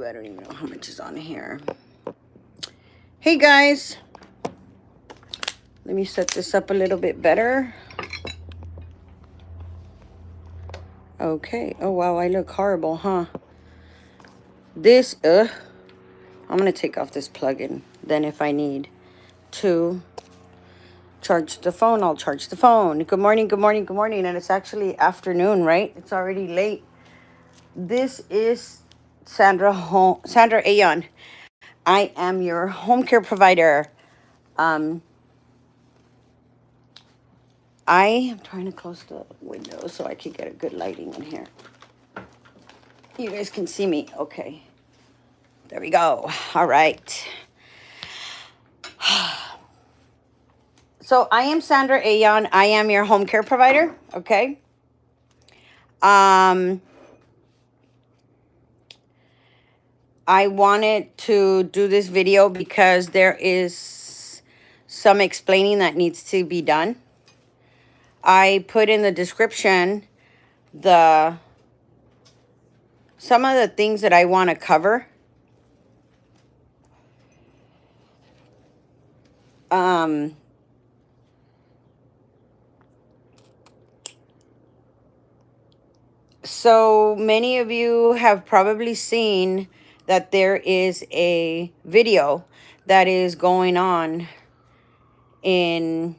I don't even know how much is on here. Hey guys, let me set this up a little bit better. Okay. Oh wow, I look horrible, huh? This I'm gonna take off this plug-in. Then if I need to charge the phone, I'll charge the phone. Good morning, good morning, good morning. And it's actually afternoon, right? It's already late. This is Sandra Ayon. I am your home care provider. I am trying to close the window so I can get a good lighting in here. You guys can see me. Okay. There we go. All right. So I am Sandra Ayon. I am your home care provider. Okay. I wanted to do this video because there is some explaining that needs to be done. I put in the description some of the things that I want to cover. So many of you have probably seen that there is a video that is going on it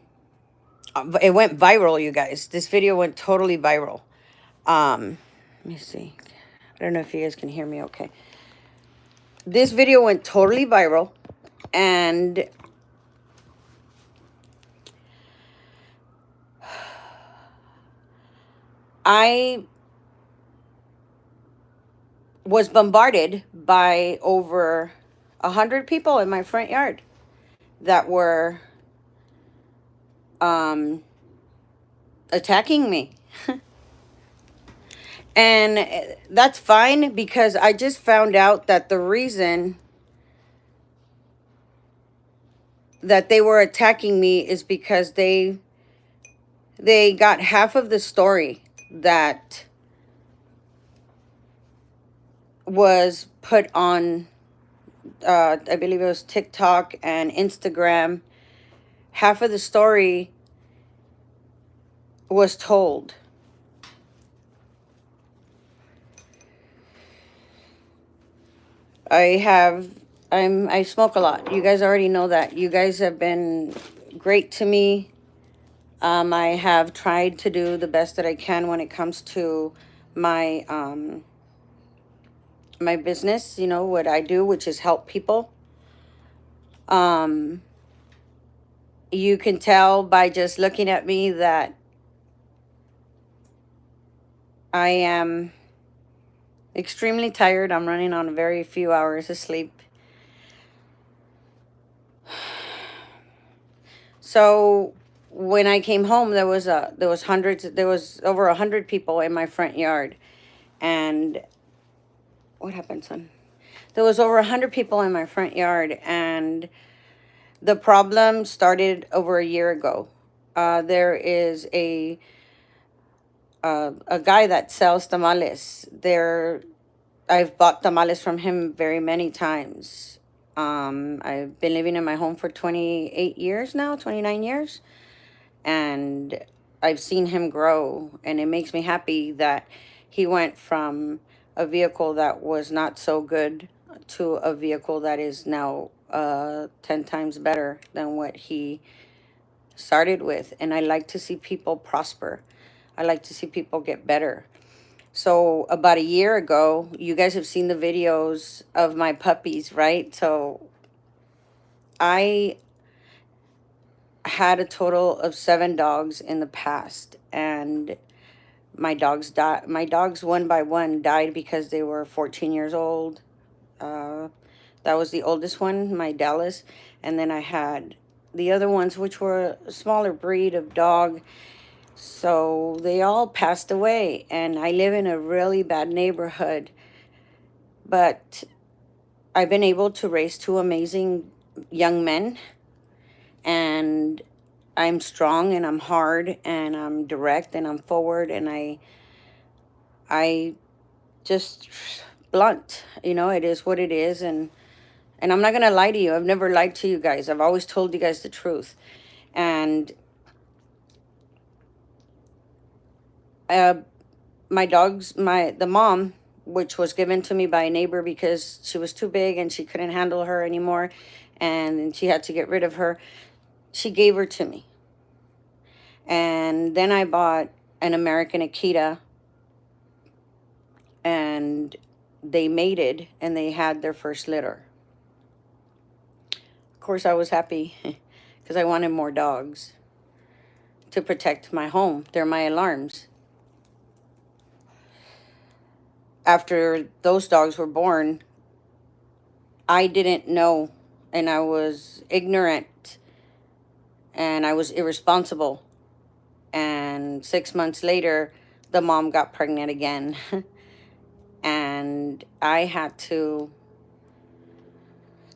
went viral, you guys. This video went totally viral. Let me see. I don't know if you guys can hear me okay. This video went totally viral, and I was bombarded by over 100 people in my front yard that were attacking me. And that's fine, because I just found out that the reason that they were attacking me is because they got half of the story that was put on, I believe it was TikTok and Instagram. Half of the story was told. I smoke a lot. You guys already know that. You guys have been great to me. I have tried to do the best that I can when it comes to my my business, what I do, which is help people. You can tell by just looking at me that I am extremely tired. I'm running on very few hours of sleep. So when I came home, there was over 100 people in my front yard. And what happened, son? There was over 100 people in my front yard, and the problem started over a year ago. There is a guy that sells tamales. I've bought tamales from him very many times. I've been living in my home for 28 years now, 29 years. And I've seen him grow, and it makes me happy that he went from a vehicle that was not so good to a vehicle that is now 10 times better than what he started with. And I like to see people prosper. I like to see people get better. So about a year ago, you guys have seen the videos of my puppies, right? So I had a total of 7 dogs in the past, and my dogs died. My dogs one by one died because they were 14 years old. That was the oldest one, my Dallas, and then I had the other ones, which were a smaller breed of dog. So they all passed away, and I live in a really bad neighborhood, but I've been able to raise 2 amazing young men, and I'm strong, and I'm hard, and I'm direct, and I'm forward, and I just blunt. You know, it is what it is, and I'm not gonna lie to you. I've never lied to you guys. I've always told you guys the truth. And uh, my dogs, the mom, which was given to me by a neighbor because she was too big and she couldn't handle her anymore, and she had to get rid of her. She gave her to me, and then I bought an American Akita, and they mated and they had their first litter. Of course, I was happy because I wanted more dogs to protect my home. They're my alarms. After those dogs were born, I didn't know, and I was ignorant, and I was irresponsible. And 6 months later, the mom got pregnant again. And I had to.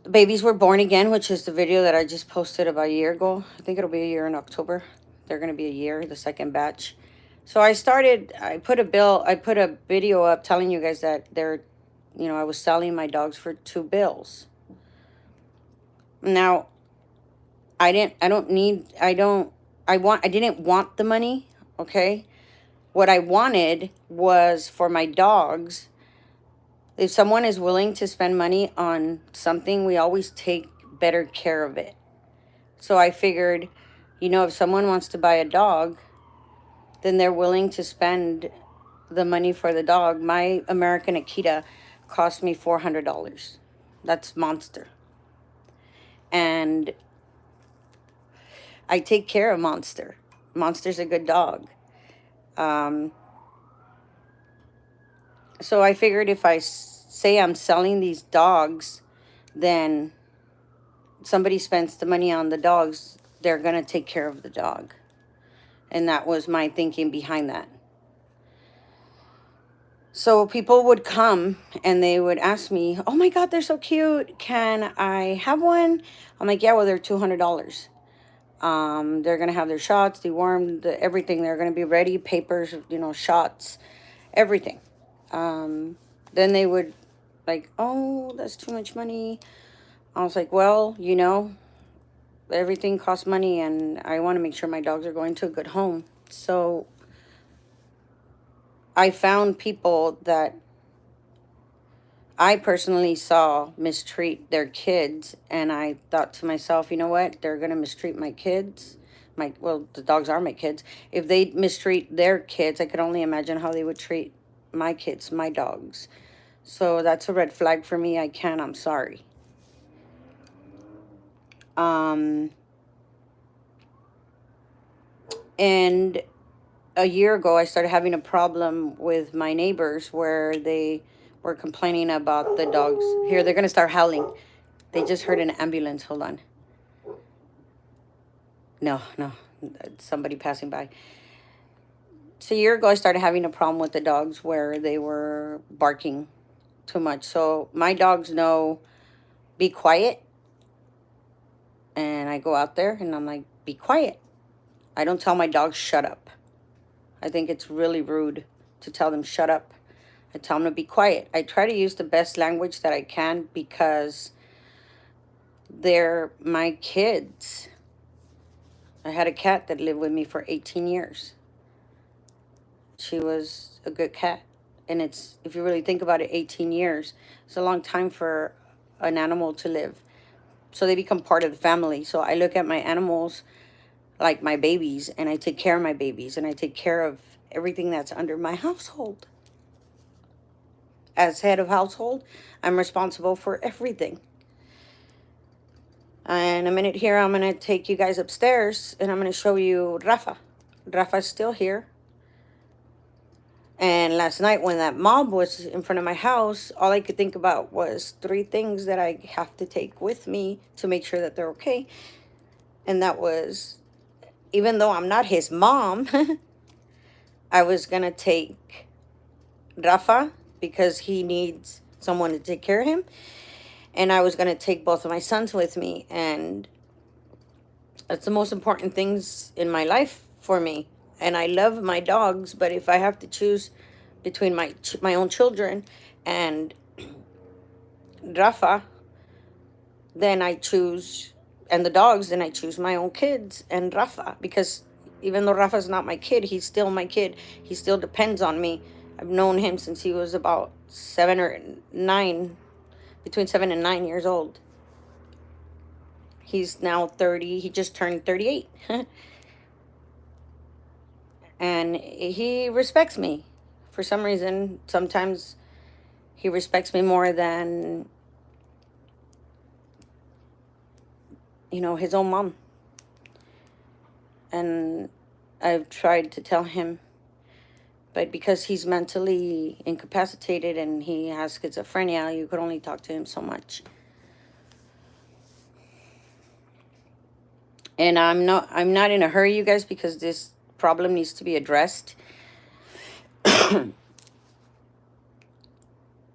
The babies were born again, which is the video that I just posted about a year ago. I think it'll be a year in October. They're going to be a year, the second batch. So I put a video up telling you guys that I was selling my dogs for $2 bills. Now, I didn't want the money, okay? What I wanted was for my dogs. If someone is willing to spend money on something, we always take better care of it. So I figured, if someone wants to buy a dog, then they're willing to spend the money for the dog. My American Akita cost me $400. That's Monster. And I take care of Monster. Monster's a good dog. So I figured if I say I'm selling these dogs, then somebody spends the money on the dogs, they're going to take care of the dog. And that was my thinking behind that. So people would come and they would ask me, "Oh my God, they're so cute. Can I have one?" I'm like, "Yeah, well, they're $200. They're going to have their shots, dewormed, everything. They're going to be ready, papers, shots, everything." Then they would like, "Oh, that's too much money." I was like, "Well, everything costs money, and I want to make sure my dogs are going to a good home." So I found people that I personally saw mistreat their kids, and I thought to myself, you know what? They're going to mistreat my kids. The dogs are my kids. If they mistreat their kids, I could only imagine how they would treat my kids, my dogs. So that's a red flag for me. I'm sorry. And a year ago, I started having a problem with my neighbors where they were complaining about the dogs. Here, they're going to start howling. They just heard an ambulance. Hold on. No, somebody passing by. So a year ago, I started having a problem with the dogs where they were barking too much. So my dogs know, be quiet. And I go out there and I'm like, be quiet. I don't tell my dogs, shut up. I think it's really rude to tell them, shut up. I tell them to be quiet. I try to use the best language that I can because they're my kids. I had a cat that lived with me for 18 years. She was a good cat. And if you really think about it, 18 years, it's a long time for an animal to live. So they become part of the family. So I look at my animals like my babies, and I take care of my babies, and I take care of everything that's under my household. As head of household, I'm responsible for everything. And a minute here, I'm going to take you guys upstairs, and I'm going to show you Rafa. Rafa's still here. And last night when that mob was in front of my house, all I could think about was 3 things that I have to take with me to make sure that they're okay. And that was, even though I'm not his mom, I was going to take Rafa because he needs someone to take care of him. And I was going to take both of my sons with me. And that's the most important things in my life for me. And I love my dogs, but if I have to choose between my own children and Rafa, then I choose, and the dogs, then I choose my own kids and Rafa, because even though Rafa's not my kid, he's still my kid. He still depends on me. I've known him since he was about 7 or 9, between 7 and 9 years old. He's now 30. He just turned 38. And he respects me for some reason. Sometimes he respects me more than, his own mom. And I've tried to tell him, but because he's mentally incapacitated and he has schizophrenia, you could only talk to him so much. And I'm not in a hurry, you guys, because this problem needs to be addressed.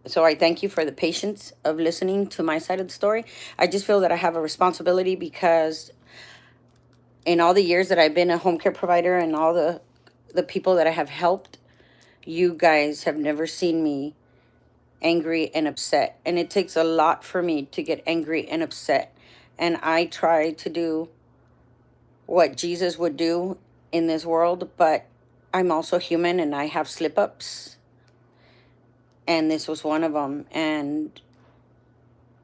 So I thank you for the patience of listening to my side of the story. I just feel that I have a responsibility, because in all the years that I've been a home care provider and all the people that I have helped, you guys have never seen me angry and upset. And it takes a lot for me to get angry and upset. And I try to do what Jesus would do in this world, but I'm also human and I have slip ups. And this was one of them. And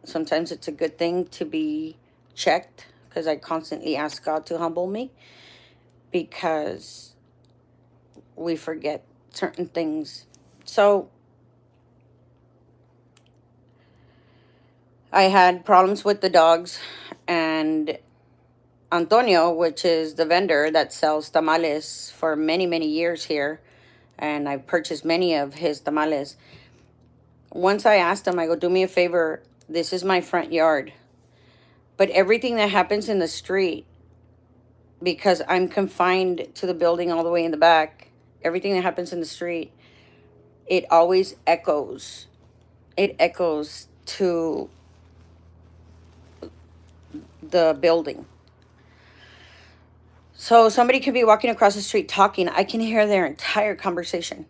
sometimes it's a good thing to be checked, because I constantly ask God to humble me, because we forget certain things. So I had problems with the dogs, and Antonio, which is the vendor that sells tamales for many, many years here, and I purchased many of his tamales. Once I asked him, I go, do me a favor, this is my front yard. But everything that happens in the street, because I'm confined to the building all the way in the back, everything that happens in the street, it always echoes. It echoes to the building. So somebody could be walking across the street talking. I can hear their entire conversation.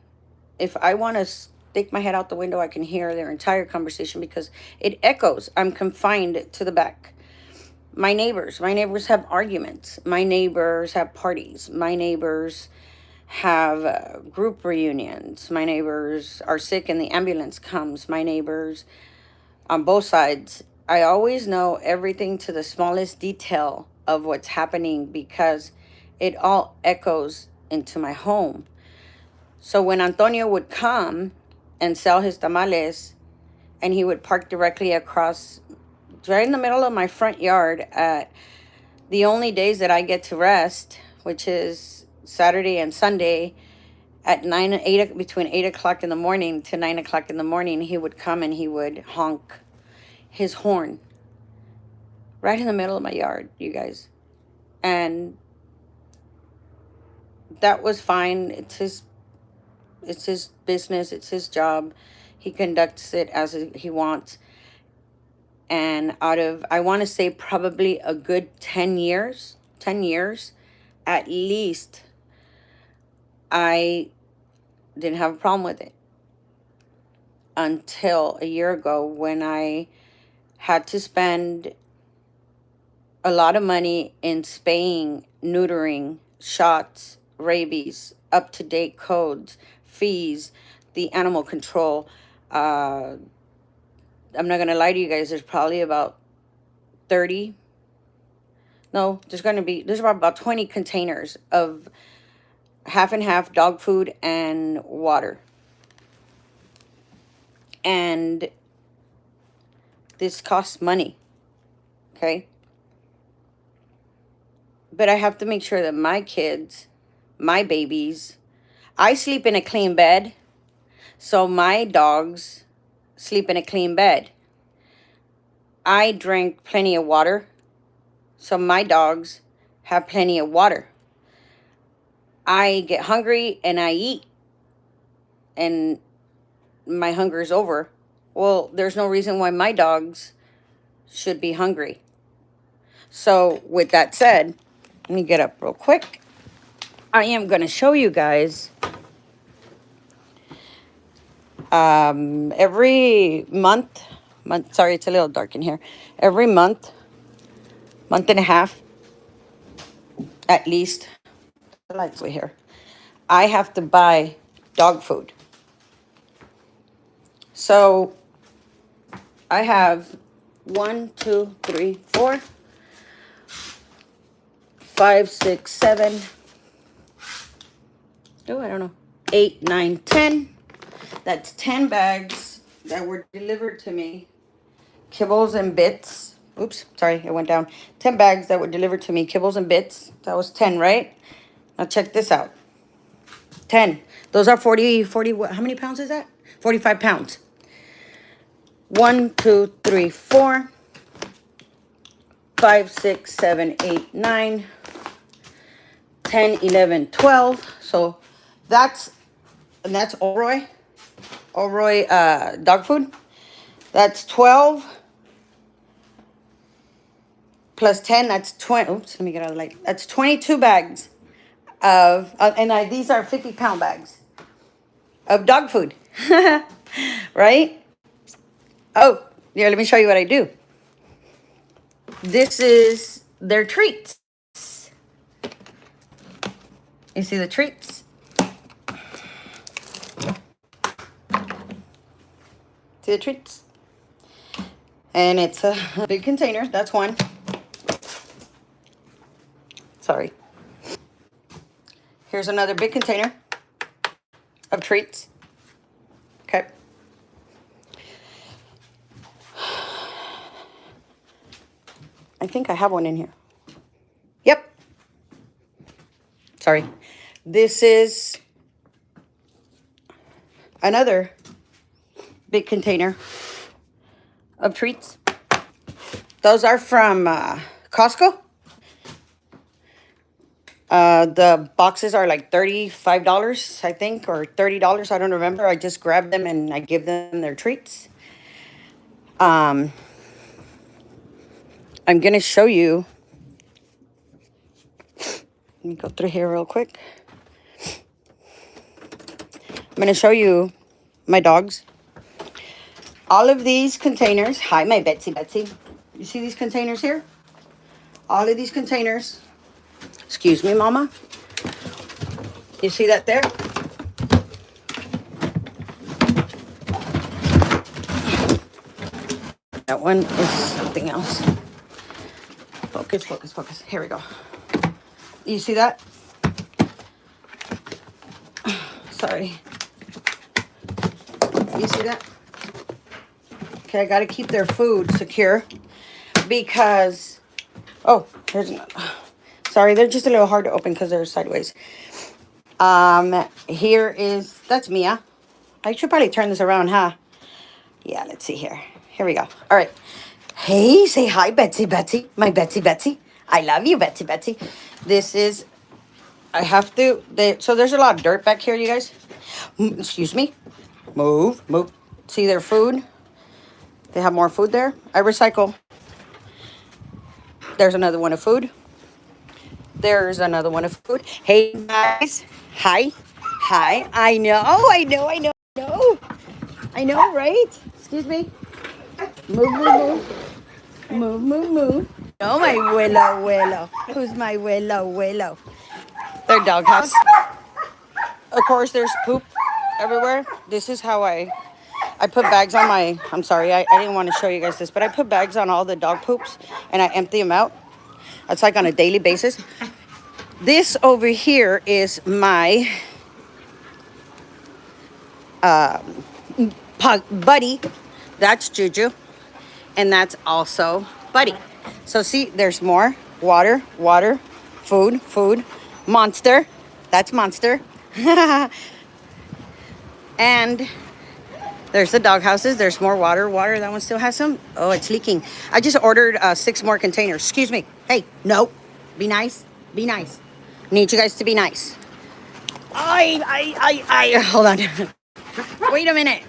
If I want to stick my head out the window, I can hear their entire conversation because it echoes. I'm confined to the back. My neighbors have arguments. My neighbors have parties. My neighbors have group reunions. My neighbors are sick and the ambulance comes. My neighbors on both sides. I always know everything to the smallest detail of what's happening, because it all echoes into my home. So when Antonio would come and sell his tamales, and he would park directly across, right in the middle of my front yard, at the only days that I get to rest, which is Saturday and Sunday, at 8, between 8 o'clock in the morning to 9 o'clock in the morning, he would come and he would honk his horn right in the middle of my yard, you guys. And that was fine. It's his business, it's his job. He conducts it as he wants. And out of, I want to say, probably a good 10 years at least, I didn't have a problem with it, until a year ago, when I had to spend a lot of money in spaying, neutering, shots, rabies, up-to-date codes, fees, the animal control. I'm not going to lie to you guys, there's probably about 30, no, there's about 20 containers of half and half dog food and water. And this costs money, okay? But I have to make sure that my kids, my babies, I sleep in a clean bed, so my dogs sleep in a clean bed. I drink plenty of water, so my dogs have plenty of water. I get hungry and I eat, and my hunger is over. Well, there's no reason why my dogs should be hungry. So with that said, let me get up real quick. I am going to show you guys, every month month. Sorry, it's a little dark in here. Every month, month and a half, at least. The lights way here. I have to buy dog food. So I have 1, 2, 3, 4, 5, 6, 7. Oh, I don't know. 8, 9, 10. That's 10 bags that were delivered to me. Kibbles and bits. Oops, sorry, it went down. 10 bags that were delivered to me. Kibbles and bits. That was 10, right? Now check this out. 10. Those are 40, how many pounds is that? 45 pounds. 1, 2, 3, 4, 5, 6, 7, 8, 9, 10, 11, 12. So that's Oroy dog food. That's 12 plus 10. That's 20. Oops, let me get out of the light. That's 22 bags of, these are 50-pound bags of dog food. Right? Oh, yeah, let me show you what I do. This is their treats. You see the treats? See the treats? And it's a big container. That's one. Sorry. Here's another big container of treats. Okay. I think I have one in here. Yep. Sorry. This is another big container of treats. Those are from Costco. The boxes are like $35, I think, or $30. I don't remember. I just grab them and I give them their treats. I'm going to show you. Let me go through here real quick. I'm going to show you my dogs. All of these containers. Hi, my Betsy. You see these containers here? All of these containers. Excuse me, Mama. You see that there? That one is something else. Focus. Here we go. You see that? Sorry. You see that? Okay, I got to keep their food secure because... Oh, here's another. Sorry, they're just a little hard to open because they're sideways. Here is... That's Mia. I should probably turn this around, huh? Yeah, let's see here. Here we go. All right. Hey, say hi, Betsy. My Betsy. I love you, Betsy. This is... I have to... So there's a lot of dirt back here, you guys. Excuse me. Move. See their food? They have more food there. I recycle. There's another one of food. There's another one of food. Hey, guys. Hi. I know, right? Excuse me. Move. Oh, my Willow. Who's my Willow? Their doghouse. Of course, there's poop everywhere. This is how I put bags on my... I'm sorry, I didn't want to show you guys this, but I put bags on all the dog poops, and I empty them out. That's like on a daily basis. This over here is my Buddy. That's Juju. And that's also Buddy. So see, there's more. Water. Food. Monster. That's Monster. And there's the dog houses. There's more water. That one still has some. Oh, it's leaking. I just ordered 6 more containers. Excuse me. Hey, no. Be nice. Need you guys to be nice. Hold on. Wait a minute.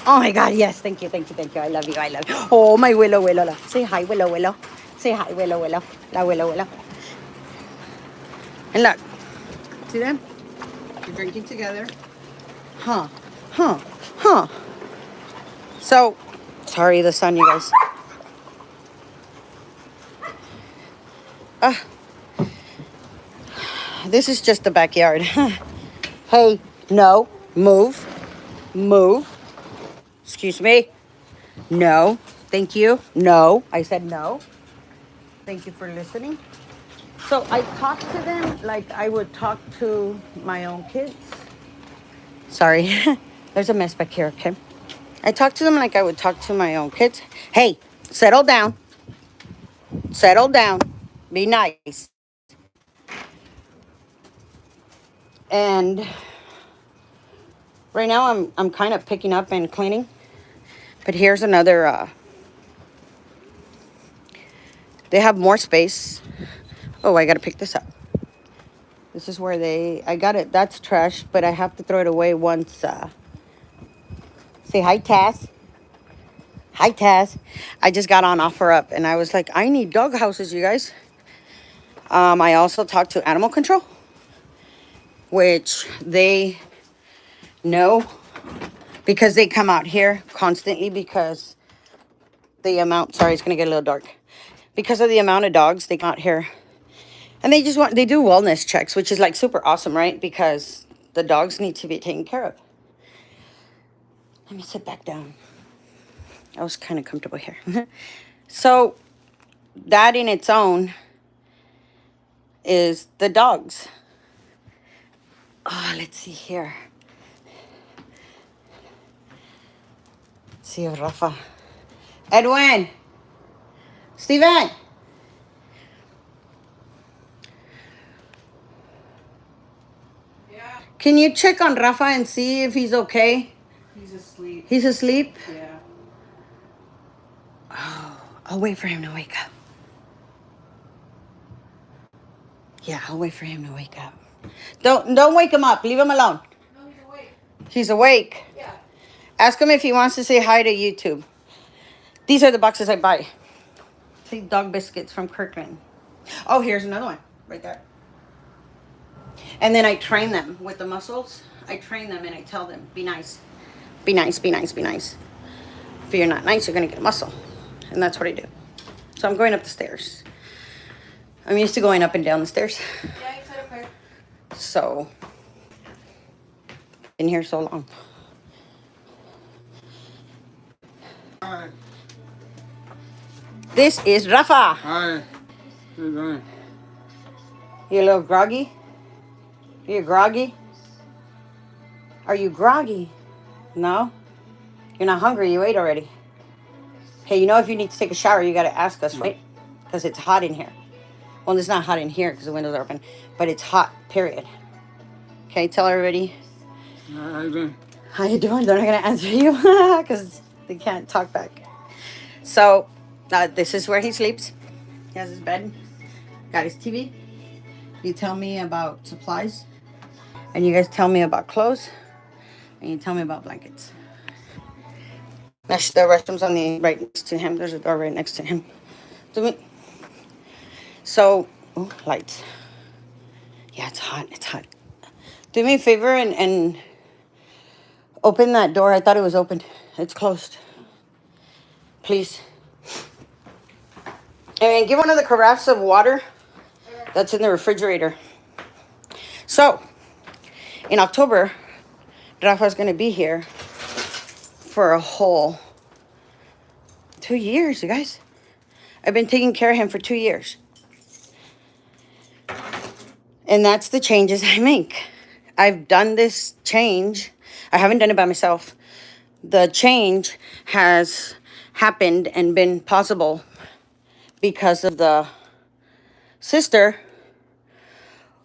Oh my God, yes. Thank you. I love you. Oh, my Willow. Say hi, Willow. Say hi, Willow. La Willow. And look. See them? They're drinking together. Huh. So Sorry, the sun, you guys. This is just the backyard. Hey, no, move, move. Excuse me. No, thank you. No, I said no. Thank you for listening. So I talk to them like I would talk to my own kids. Sorry, there's a mess back here, okay? I talk to them like I would talk to my own kids. Hey, settle down. Settle down. Be nice. And right now I'm kind of picking up and cleaning. But here's another they have more space. Oh, I got to pick this up. This is where I got it. That's trash, but I have to throw it away once. Say hi, Taz. Hi, Taz. I just got on OfferUp, and I was like, I need dog houses, you guys. I also talked to Animal Control, which they know because they come out here constantly because the amount, sorry, it's going to get a little dark. Because of the amount of dogs they come out here. And they do wellness checks, which is like super awesome, right? Because the dogs need to be taken care of. Let me sit back down. I was kind of comfortable here. So that in its own is the dogs. Oh, let's see here. Let's see if Rafa. Edwin. Steven. Yeah. Can you check on Rafa and see if he's okay? He's asleep. He's asleep? Yeah. Oh, I'll wait for him to wake up. Yeah, I'll wait for him to wake up. Don't wake him up. Leave him alone. No, he's awake. He's awake. Yeah. Ask him if he wants to say hi to YouTube. These are the boxes I buy. See, dog biscuits from Kirkland. Oh, here's another one right there. And then I train them with the muscles. I train them and I tell them, be nice. Be nice, be nice, be nice. If you're not nice, you're going to get a muscle. And that's what I do. So I'm going up the stairs. I'm used to going up and down the stairs. Yeah, you said okay. So, been here so long. Hi. This is Rafa. Hi. How you doing? You a little groggy? You groggy? Are you groggy? No? You're not hungry. You ate already. Hey, you know if you need to take a shower, you got to ask us, right? Because it's hot in here. Well, it's not hot in here because the windows are open, but it's hot, period. Okay, tell everybody. How you doing? How you doing? They're not going to answer you because they can't talk back. So, this is where he sleeps. He has his bed. Got his TV. You tell me about supplies. And you guys tell me about clothes. And you tell me about blankets. The restroom's on the right next to him. There's a door right next to him. So, oh, lights. Yeah, it's hot. It's hot. Do me a favor and open that door. I thought it was open. It's closed. Please. And get one of the carafes of water that's in the refrigerator. So, in October, Rafa's going to be here for a whole 2 years, you guys. I've been taking care of him for 2 years. And that's the changes I make. I've done this change. I haven't done it by myself. The change has happened and been possible because of the sister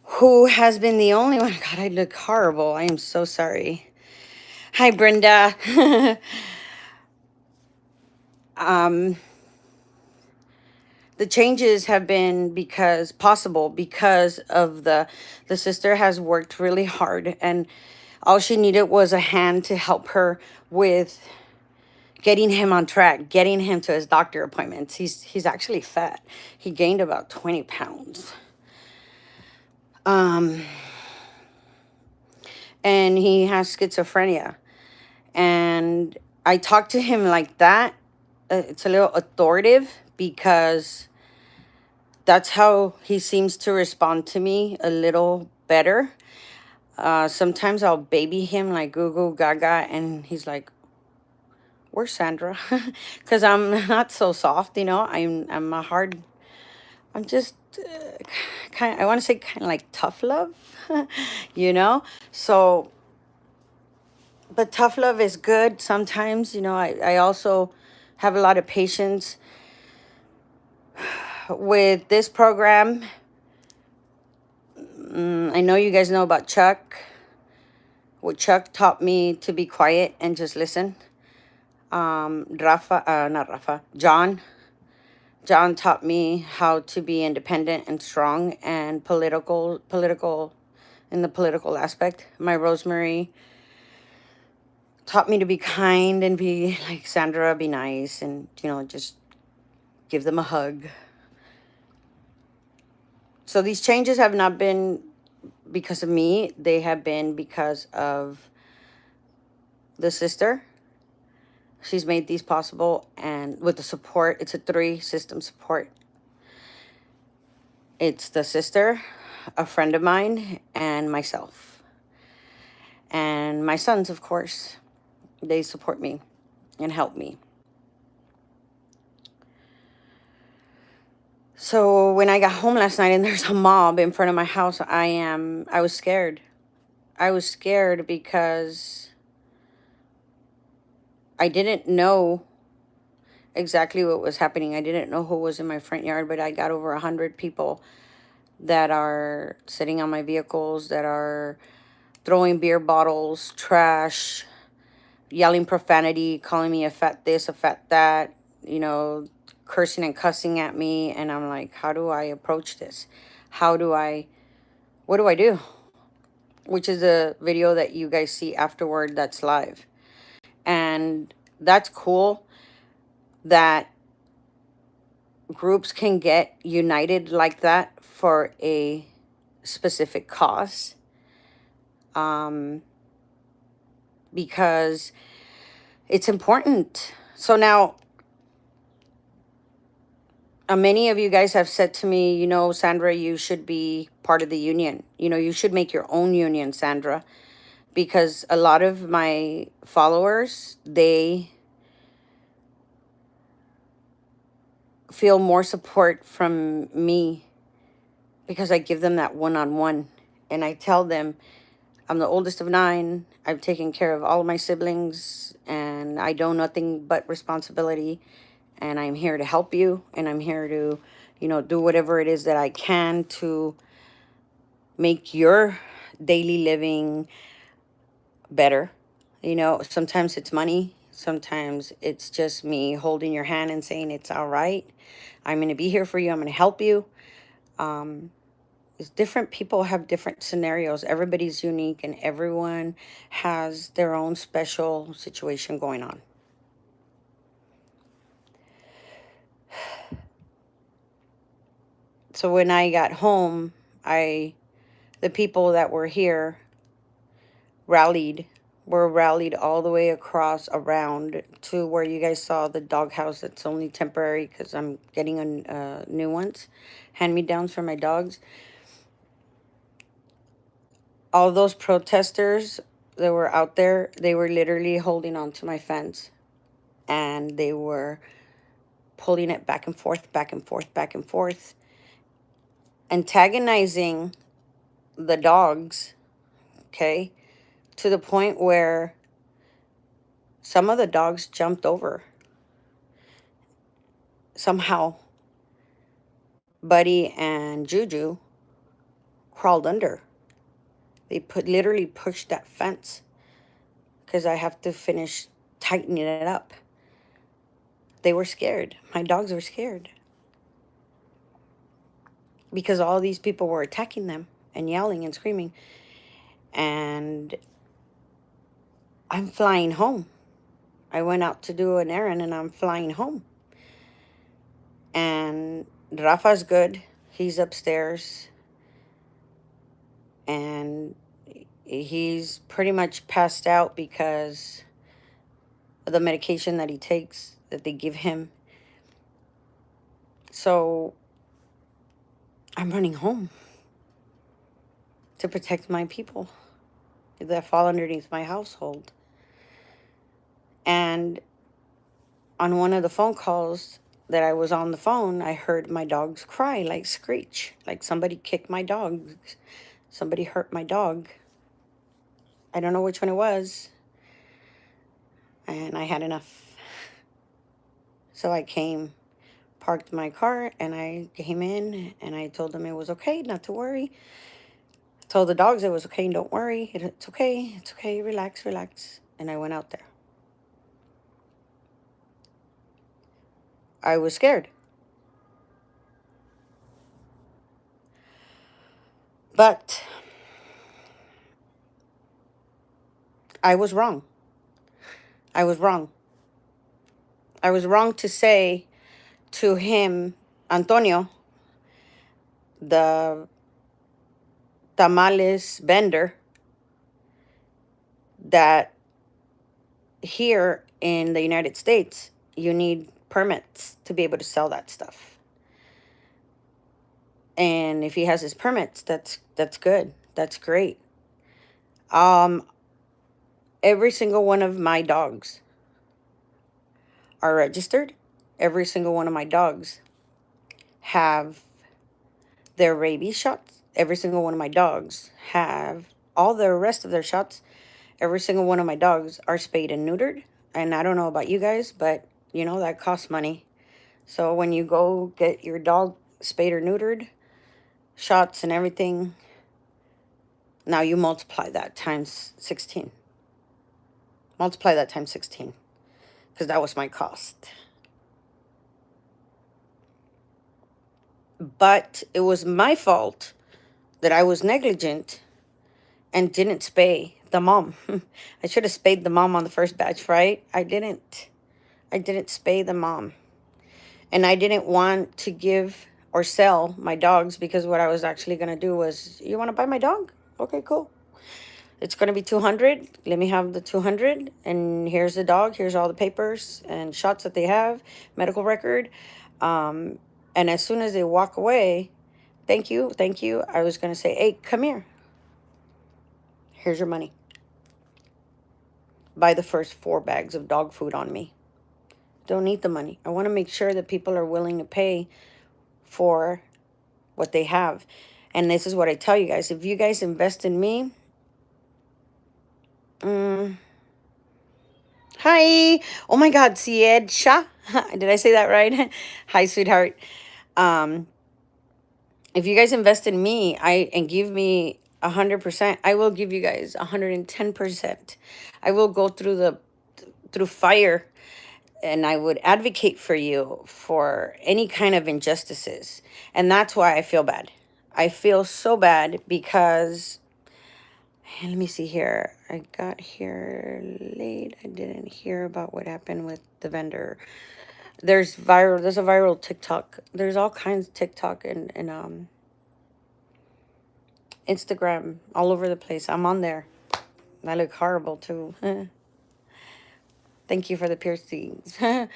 who has been the only one. God, I look horrible. I am so sorry. Hi, Brenda. The changes have been possible because of the sister has worked really hard, and all she needed was a hand to help her with getting him on track, getting him to his doctor appointments. He's actually fat. He gained about 20 pounds. And he has schizophrenia. And I talked to him like that it's a little authoritative because that's how he seems to respond to me a little better. Sometimes I'll baby him like goo goo gaga, and he's like, "Where's Sandra?" Because I'm not so soft, you know. I'm a hard. I'm just kind. I want to say kind of like tough love, you know. So, but tough love is good sometimes. You know, I also have a lot of patience with this program. I know you guys know about Chuck. Well, Chuck taught me to be quiet and just listen. Not Rafa, John. John taught me how to be independent and strong and political in the political aspect. My Rosemary taught me to be kind and be like Sandra, be nice, and just give them a hug. So these changes have not been because of me, they have been because of the sister. She's made these possible, and with the support, it's a three system support. It's the sister, a friend of mine, and myself. And my sons, of course, they support me and help me. So when I got home last night and there's a mob in front of my house, I was scared. I was scared because I didn't know exactly what was happening. I didn't know who was in my front yard, but I got over 100 people that are sitting on my vehicles, that are throwing beer bottles, trash, yelling profanity, calling me a fat this, a fat that, cursing and cussing at me. And I'm like, how do I approach this? What do I do? Which is a video that you guys see afterward that's live. And that's cool that groups can get united like that for a specific cause. Because it's important. So now, many of you guys have said to me, Sandra, you should be part of the union. You should make your own union, Sandra. Because a lot of my followers, they feel more support from me because I give them that one-on-one. And I tell them, I'm the oldest of 9. I've taken care of all of my siblings, and I know nothing but responsibility. And I'm here to help you, and I'm here to, do whatever it is that I can to make your daily living better. Sometimes it's money. Sometimes it's just me holding your hand and saying it's all right. I'm going to be here for you. I'm going to help you. Different people have different scenarios. Everybody's unique, and everyone has their own special situation going on. So when I got home, the people that were here were rallied all the way across around to where you guys saw the doghouse. That's only temporary because I'm getting new ones, hand-me-downs for my dogs. All those protesters that were out there, they were literally holding on to my fence, and they were pulling it back and forth, back and forth, back and forth, antagonizing the dogs, okay, to the point where some of the dogs jumped over. Somehow, Buddy and Juju crawled under. They literally pushed that fence because I have to finish tightening it up. They were scared. My dogs were scared because all these people were attacking them and yelling and screaming. And I'm flying home. I went out to do an errand, and I'm flying home. And Rafa's good. He's upstairs. And he's pretty much passed out because of the medication that he takes. that they give him. So I'm running home to protect my people that fall underneath my household. And on one of the phone calls that I was on the phone, I heard my dogs cry, like screech, like somebody kicked my dog, somebody hurt my dog. I don't know which one it was. And I had enough. So I came, parked my car, and I came in and I told them it was okay, not to worry. Told the dogs it was okay, don't worry. It's okay, it's okay, relax, relax. And I went out there. I was scared. But I was wrong. I was wrong. I was wrong to say to him, Antonio, the tamales vendor, that here in the United States, you need permits to be able to sell that stuff. And if he has his permits, that's good. That's great. Um, every single one of my dogs are registered. Every single one of my dogs have their rabies shots. Every single one of my dogs have all the rest of their shots. Every single one of my dogs are spayed and neutered. And I don't know about you guys, but you know that costs money. So when you go get your dog spayed or neutered, shots and everything, now you multiply that times 16. Multiply that times 16, because that was my cost. But it was my fault that I was negligent and didn't spay the mom. I should have spayed the mom on the first batch, right? I didn't. I didn't spay the mom. And I didn't want to give or sell my dogs, because what I was actually going to do was, you want to buy my dog? Okay, cool. It's going to be 200. Let me have the 200. And here's the dog. Here's all the papers and shots that they have, medical record. And as soon as they walk away, thank you, thank you. I was going to say, hey, come here. Here's your money. Buy the first 4 bags of dog food on me. Don't need the money. I want to make sure that people are willing to pay for what they have. And this is what I tell you guys. If you guys invest in me, hi. Oh my God, Sied Shah. Did I say that right? Hi, sweetheart. Um, if you guys invest in me, and give me 100%, I will give you guys 110%. I will go through fire, and I would advocate for you for any kind of injustices. And that's why I feel bad. I feel so bad because, let me see here. I got here late. I didn't hear about what happened with the vendor. There's a viral TikTok. There's all kinds of TikTok and Instagram all over the place. I'm on there. I look horrible too. Thank you for the piercings. So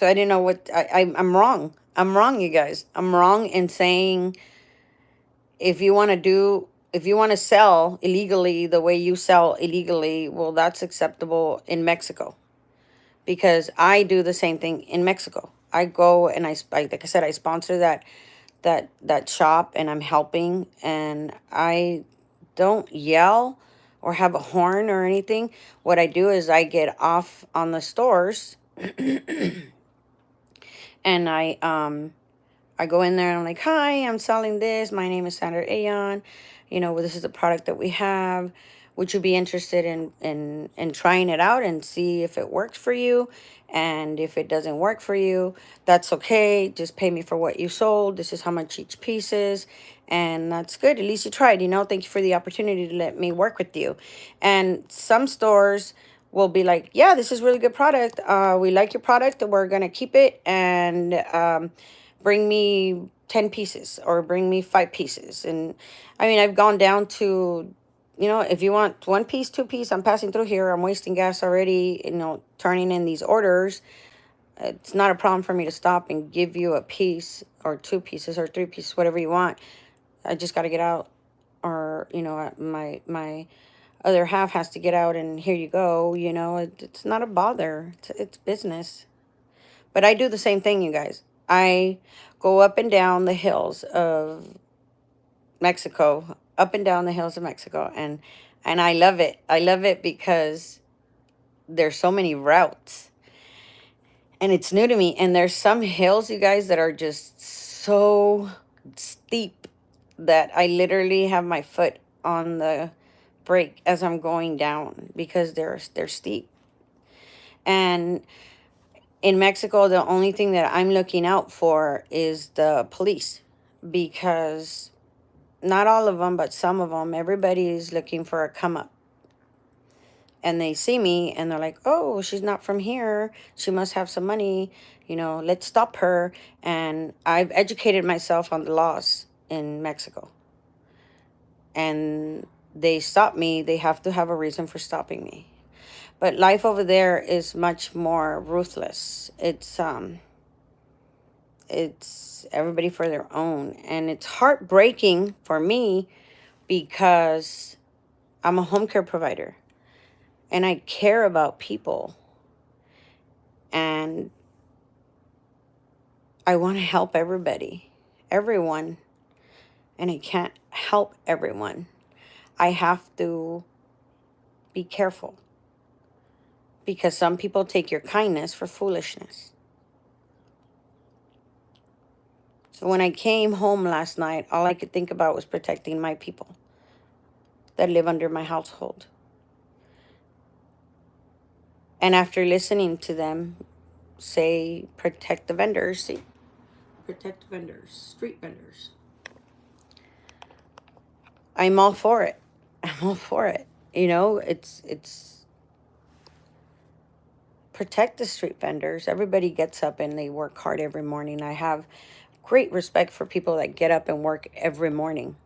I didn't know what I'm wrong. I'm wrong, you guys. I'm wrong in saying, if you want to sell illegally the way you sell illegally, well, that's acceptable in Mexico, because I do the same thing in Mexico. I go and like I said, I sponsor that shop, and I'm helping, and I don't yell or have a horn or anything. What I do is I get off on the stores and I go in there and I'm like, hi, I'm selling this. My name is Sandra I Ayon. This is a product that we have. Would you be interested in trying it out and see if it works for you? And if it doesn't work for you, that's okay. Just pay me for what you sold. This is how much each piece is. And that's good. At least you tried, Thank you for the opportunity to let me work with you. And some stores will be like, yeah, this is really good product. We like your product. We're going to keep it. And bring me 10 pieces or bring me 5 pieces. And I mean, I've gone down to if you want one piece, two piece, I'm passing through here. I'm wasting gas already, turning in these orders. It's not a problem for me to stop and give you a piece or two pieces or three pieces, whatever you want. I just got to get out, or my other half has to get out, and here you go. It's not a bother. It's business. But I do the same thing, you guys. I go up and down the hills of Mexico, up and down the hills of Mexico, and I love it. I love it because there's so many routes, and it's new to me. And there's some hills, you guys, that are just so steep that I literally have my foot on the brake as I'm going down because they're steep. And in Mexico, the only thing that I'm looking out for is the police, because not all of them, but some of them, everybody is looking for a come up. And they see me and they're like, oh, she's not from here. She must have some money. Let's stop her. And I've educated myself on the laws in Mexico. And they stop me. They have to have a reason for stopping me. But life over there is much more ruthless. It's everybody for their own. And it's heartbreaking for me because I'm a home care provider and I care about people and I want to help everyone, and I can't help everyone. I have to be careful because some people take your kindness for foolishness. So when I came home last night, all I could think about was protecting my people that live under my household. And after listening to them say, protect the vendors, street vendors, I'm all for it. I'm all for it. It's protect the street vendors. Everybody gets up and they work hard every morning. I have great respect for people that get up and work every morning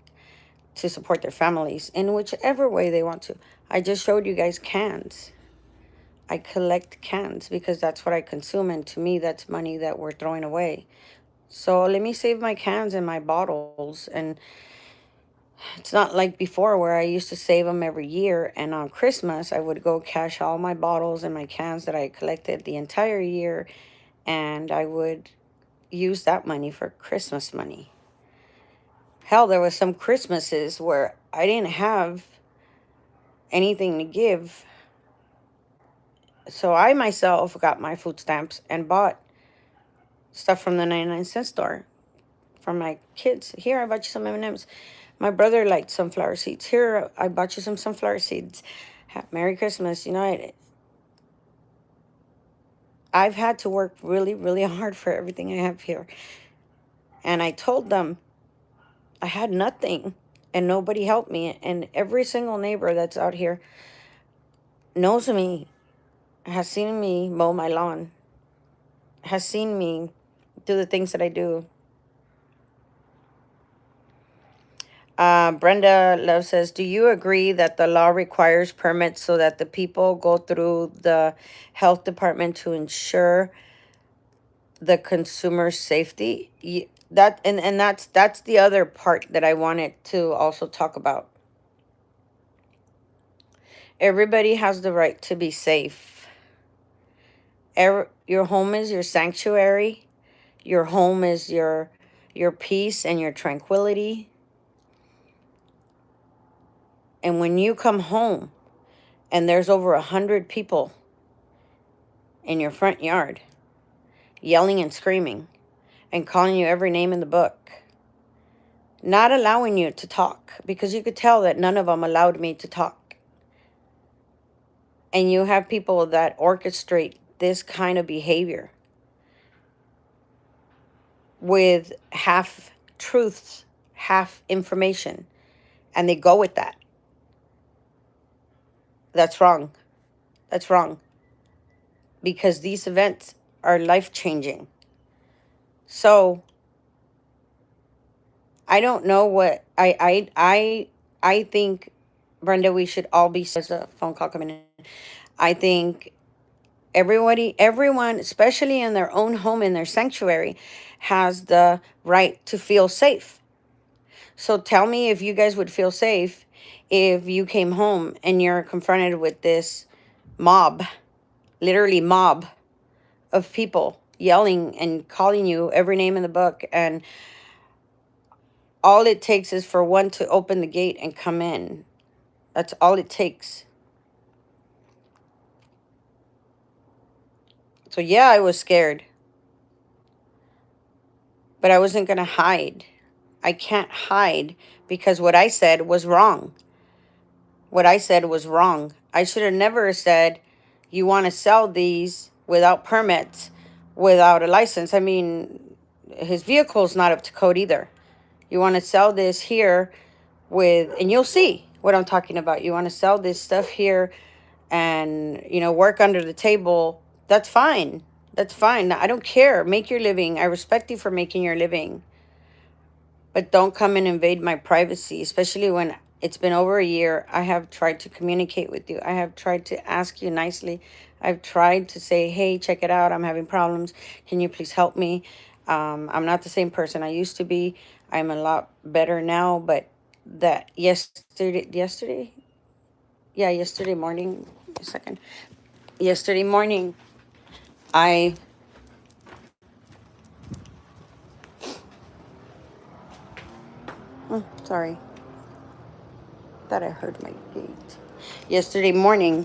to support their families in whichever way they want to. I just showed you guys cans. I collect cans because that's what I consume, and to me that's money that we're throwing away. So let me save my cans and my bottles. And it's not like before where I used to save them every year, and on Christmas I would go cash all my bottles and my cans that I collected the entire year, and I would use that money for Christmas money. Hell, there was some Christmases where I didn't have anything to give. So I myself got my food stamps and bought stuff from the 99-cent store for my kids. Here, I bought you some M&Ms. My brother liked sunflower seeds. Here, I bought you some sunflower seeds. Merry Christmas. I've had to work really, really hard for everything I have here. And I told them I had nothing and nobody helped me. And every single neighbor that's out here knows me, has seen me mow my lawn, has seen me do the things that I do. Brenda Love says, do you agree that the law requires permits so that the people go through the health department to ensure the consumer safety? That's the other part that I wanted to also talk about. Everybody has the right to be safe. Your home is your sanctuary. Your home is your peace and your tranquility. And when you come home and there's over 100 people in your front yard yelling and screaming and calling you every name in the book, not allowing you to talk, because you could tell that none of them allowed me to talk. And you have people that orchestrate this kind of behavior with half truths, half information, and they go with that. That's wrong. That's wrong. Because these events are life-changing. So I don't know what I think Brenda, we should all be. There's a phone call coming in. I think everyone, especially in their own home, in their sanctuary, has the right to feel safe. So tell me if you guys would feel safe if you came home and you're confronted with this mob, literally mob of people yelling and calling you every name in the book, and all it takes is for one to open the gate and come in. That's all it takes. So yeah, I was scared, but I wasn't going to hide. I can't hide because what I said was wrong. What I said was wrong. I should have never said, you want to sell these without permits, without a license. I mean, his vehicle's not up to code either. You want to sell this here with, and you'll see what I'm talking about. You want to sell this stuff here and, work under the table. That's fine. That's fine. I don't care. Make your living. I respect you for making your living. But don't come and invade my privacy, especially when it's been over a year. I have tried to communicate with you. I have tried to ask you nicely. I've tried to say, hey, check it out. I'm having problems. Can you please help me? I'm not the same person I used to be. I'm a lot better now, but that yesterday? Yeah, yesterday morning. A second. Yesterday morning, I sorry. Thought I heard my gate. Yesterday morning,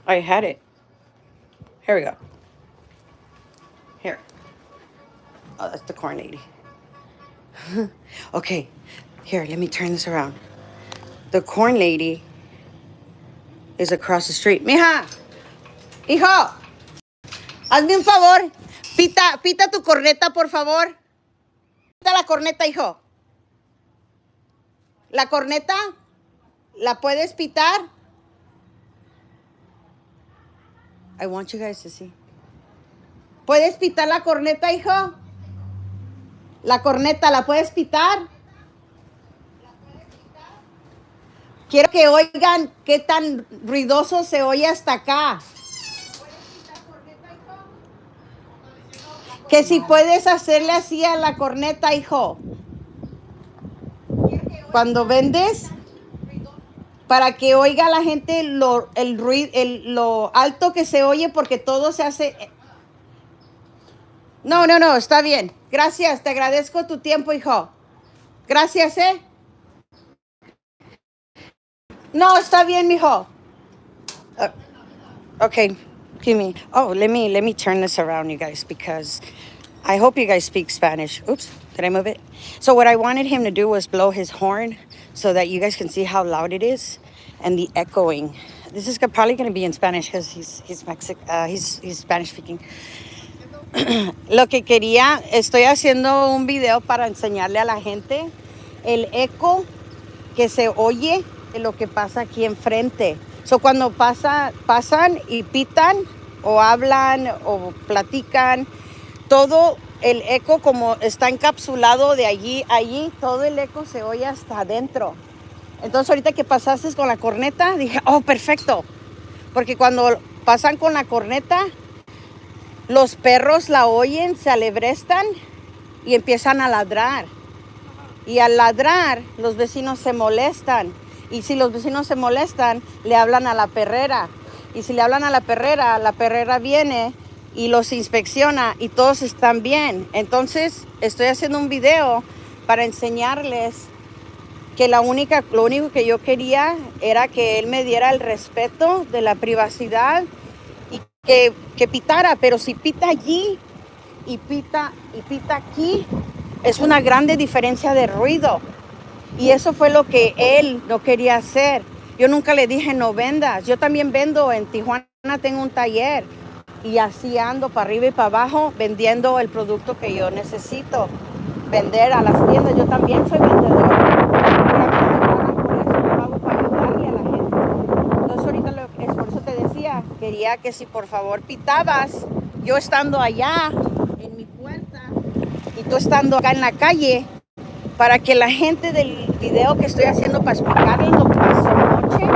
I had it. Here we go. Here. Oh, that's the corn lady. Okay. Here, let me turn this around. The corn lady is across the street. Mija, hijo, hazme un favor. Pita tu corneta, por favor. Pita la corneta, hijo. La corneta, ¿la puedes pitar? I want you guys to see. ¿Puedes pitar la corneta, hijo? La corneta, ¿la puedes pitar? Quiero que oigan qué tan ruidoso se oye hasta acá. Que si puedes hacerle así a la corneta, hijo. Cuando vendes, para que oiga la gente el ruido, lo alto que se oye, porque todo se hace. No, está bien. Gracias, te agradezco tu tiempo, hijo. Gracias, No, está bien, mijo. Okay, give me. Oh, let me turn this around, you guys, because I hope you guys speak Spanish. Oops, did I move it? So what I wanted him to do was blow his horn so that you guys can see how loud it is and the echoing. This is probably going to be in Spanish because he's Mexican. He's Spanish speaking. Lo que quería, estoy haciendo un video para enseñarle a la gente el eco que se oye de lo que pasa aquí enfrente. So cuando pasan y pitan o hablan o platican, todo el eco como está encapsulado de allí, todo el eco se oye hasta adentro. Entonces ahorita que pasaste con la corneta, dije, oh, perfecto. Porque cuando pasan con la corneta, los perros la oyen, se alebrestan y empiezan a ladrar. Y al ladrar, los vecinos se molestan. Y si los vecinos se molestan, le hablan a la perrera. Y si le hablan a la perrera viene y los inspecciona y todos están bien. Entonces, estoy haciendo un video para enseñarles que lo único que yo quería era que él me diera el respeto de la privacidad y que pitara. Pero si pita allí y pita aquí, es una grande diferencia de ruido. Y eso fue lo que él no quería hacer. Yo nunca le dije no vendas. Yo también vendo en Tijuana, tengo un taller. Y así ando para arriba y para abajo vendiendo el producto que yo necesito vender a las tiendas. Yo también soy vendedor. Por eso lo hago para ayudarle a la gente. Entonces ahorita por eso te decía, quería que si por favor pitabas, yo estando allá en mi puerta y tú estando acá en la calle, para que la gente del video que estoy haciendo para explicarles lo que pasó anoche,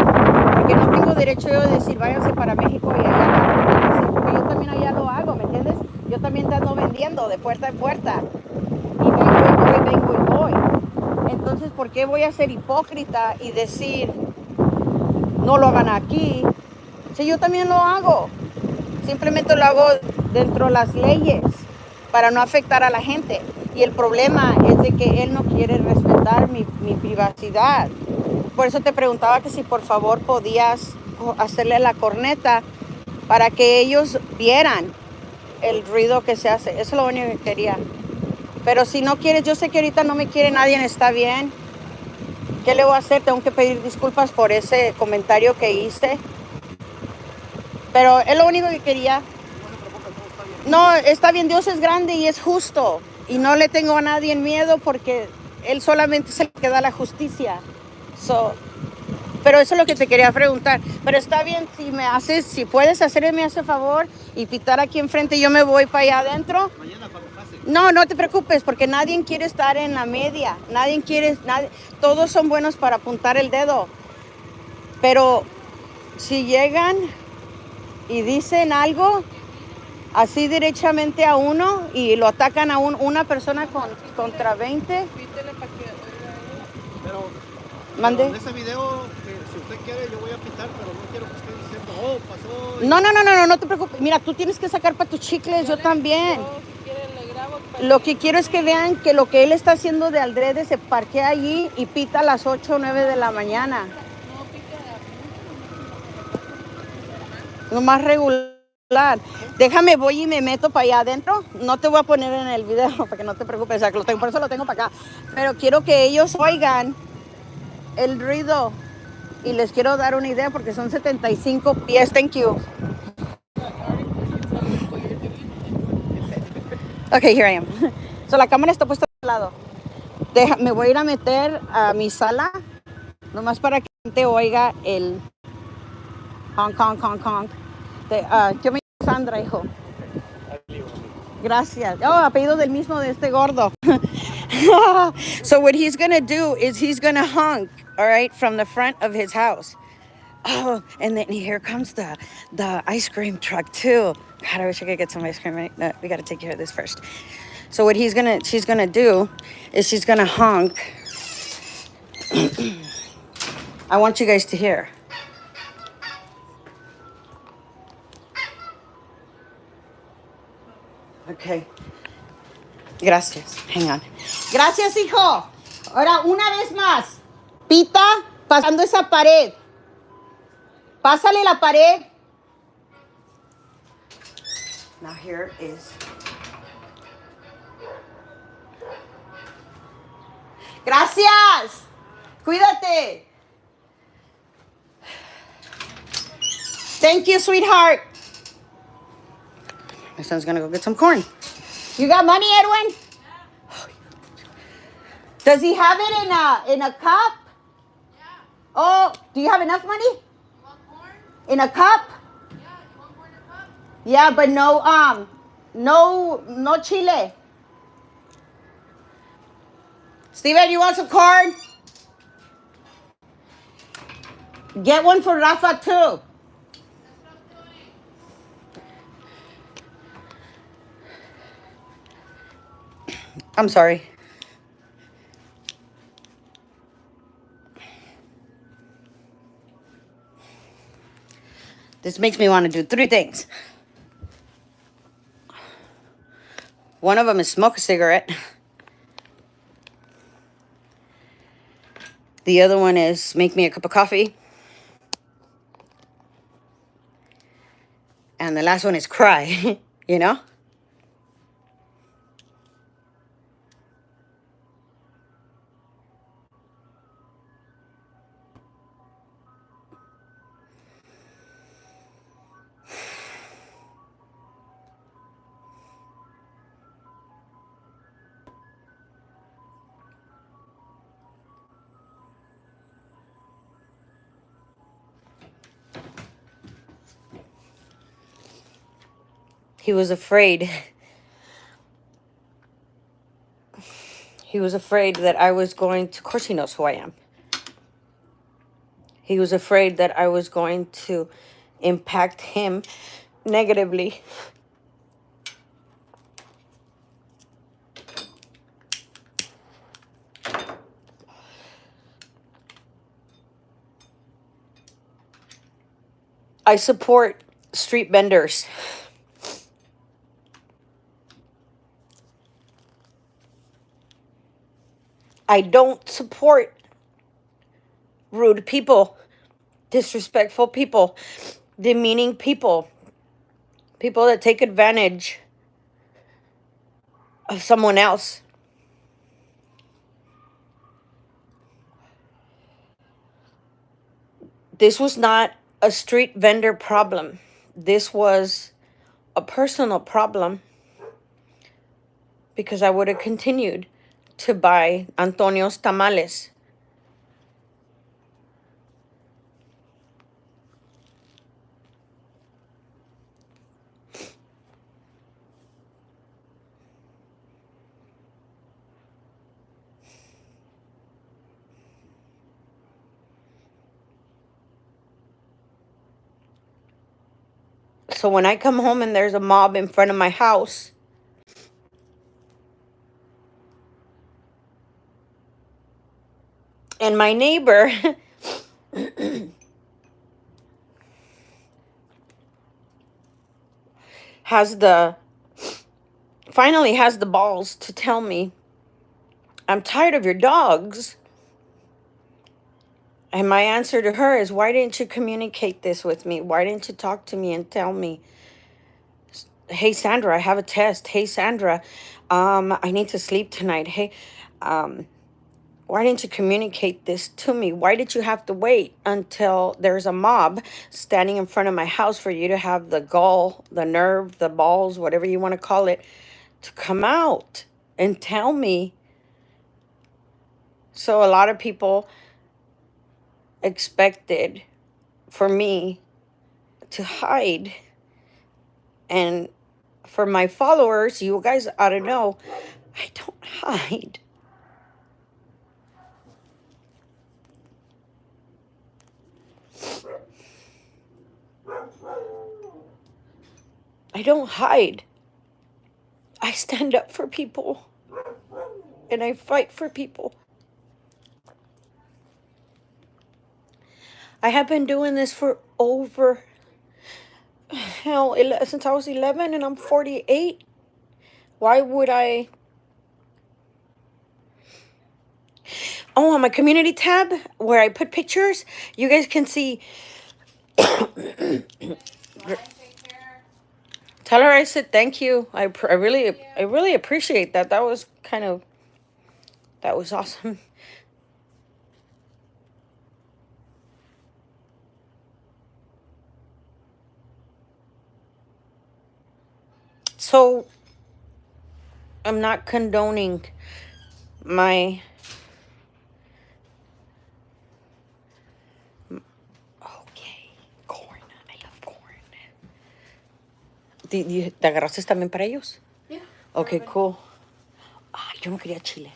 porque no tengo derecho yo de decir váyanse para México y allá, porque yo también allá lo hago, ¿me entiendes? Yo también te ando vendiendo de puerta en puerta y vengo y voy. Entonces, ¿por qué voy a ser hipócrita y decir no lo hagan aquí? Si yo también lo hago, simplemente lo hago dentro de las leyes para no afectar a la gente. Y el problema es de que él no quiere respetar mi privacidad. Por eso te preguntaba que si por favor podías hacerle la corneta para que ellos vieran el ruido que se hace. Eso es lo único que quería. Pero si no quieres, yo sé que ahorita no me quiere nadie, está bien. ¿Qué le voy a hacer? Tengo que pedir disculpas por ese comentario que hice. Pero es lo único que quería. No, está bien, Dios es grande y es justo. Y no le tengo a nadie en miedo porque Él solamente es el que da la justicia. Pero eso es lo que te quería preguntar. Pero está bien, si puedes hacerme ese favor y pitar aquí enfrente, yo me voy para allá adentro. Mañana cuando pase. No, no te preocupes, porque nadie quiere estar en la media. Todos son buenos para apuntar el dedo. Pero si llegan y dicen algo así derechamente a uno y lo atacan a una persona contra 20. Pero Mande. en ese video, si usted quiere, yo voy a pitar, pero no quiero que esté diciendo, oh, pasó. No te preocupes. Mira, tú tienes que sacar para tus chicles, yo también. Lo que quiero es que vean que lo que él está haciendo de aldrede se parquea allí y pita a las 8 o 9 de la mañana. Lo más regular. Déjame, voy y me meto para allá adentro. No te voy a poner en el video para que no te preocupes. O sea, por eso lo tengo para acá. Pero quiero que ellos oigan el ruido. Y les quiero dar una idea porque son 75 pies. Thank you. Okay, here I am. So, la cámara está puesta al lado. Me voy a ir a meter a mi sala. Nomás para que la gente oiga el Hong Kong, Hong Kong. Yo me llamo Sandra, hijo. Gracias. Oh, apellido del mismo de este gordo. So what he's gonna do is he's gonna honk, all right, from the front of his house. Oh, and then here comes the ice cream truck too. God, I wish I could get some ice cream. Right? No, we gotta take care of this first. So what she's gonna do is she's gonna honk. I want you guys to hear. Okay. Gracias. Hang on. Gracias, hijo. Ahora, una vez más. Pita pasando esa pared. Pásale la pared. Now here is. Gracias. Cuídate. Thank you, sweetheart. My son's gonna go get some corn. You got money, Edwin? Does he have it in a cup? Yeah. Oh, do you have enough money? You want corn? In a cup? Yeah. You want corn in a cup? Yeah, but no chile. Steven, you want some corn? Get one for Rafa too. That's what I'm doing. I'm sorry. This makes me want to do 3 things. One of them is smoke a cigarette. The other one is make me a cup of coffee. And the last one is cry, you know? He was afraid. He was afraid that I was going to, of course he knows who I am. He was afraid that I was going to impact him negatively. I support street vendors. I don't support rude people, disrespectful people, demeaning people, people that take advantage of someone else. This was not a street vendor problem. This was a personal problem because I would have continued to buy Antonio's tamales. So when I come home and there's a mob in front of my house, and my neighbor finally has the balls to tell me, I'm tired of your dogs. And my answer to her is, why didn't you communicate this with me? Why didn't you talk to me and tell me, hey, Sandra, I have a test. Hey, Sandra, I need to sleep tonight. Hey, why didn't you communicate this to me? Why did you have to wait until there's a mob standing in front of my house for you to have the gall, the nerve, the balls, whatever you want to call it, to come out and tell me? So a lot of people expected for me to hide. And for my followers, you guys ought to know, I don't hide. I don't hide. I stand up for people. And I fight for people. I have been doing this for over, since I was 11 and I'm 48. Why would I? Oh, on my community tab where I put pictures, you guys can see. Bye, take care. Tell her I said thank you. I really appreciate that. That was awesome. So I'm not condoning my corn. I love corn. ¿Te agarraste también para ellos? Yeah. Okay, cool. Ah, yo no quería chile.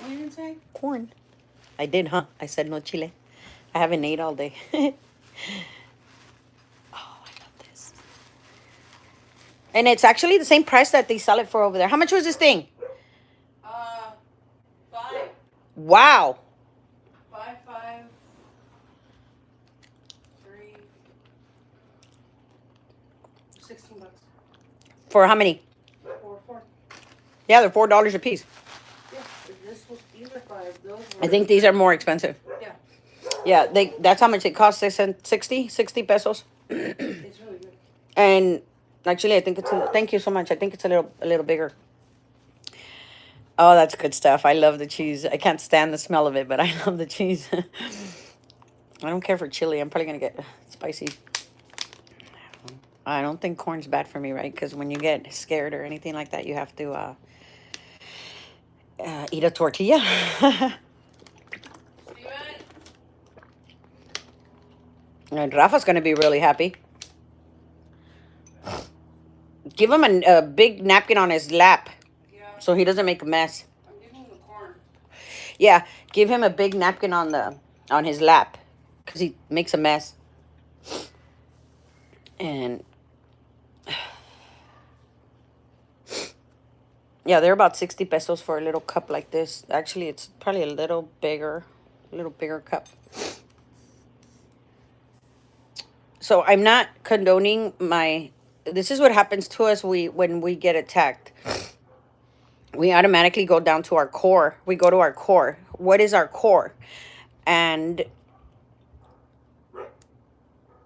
What did you say? Corn. I did, huh? I said no chile. I haven't ate all day. Oh, I love this. And it's actually the same price that they sell it for over there. How much was this thing? 5. Wow. 5, 5, 3, 16 bucks. For how many? 4. Yeah, they're $4 a piece. Yeah, these are 5. Those I think these are more expensive. Yeah. Yeah, that's how much it costs. 60 pesos. It's really good. And actually, I think thank you so much. I think it's a little bigger. Oh, that's good stuff. I love the cheese. I can't stand the smell of it, but I love the cheese. I don't care for chili. I'm probably going to get spicy. I don't think corn's bad for me, right? Because when you get scared or anything like that, you have to eat a tortilla. And Rafa's going to be really happy. Give him a big napkin on his lap Yeah, so he doesn't make a mess. I'm giving him the corn. Yeah, give him a big napkin on his lap, because he makes a mess. And yeah, they're about 60 pesos for a little cup like this. Actually, it's probably a little bigger cup. So I'm not condoning my. This is what happens to us. When we get attacked, we automatically go down to our core. We go to our core. What is our core? And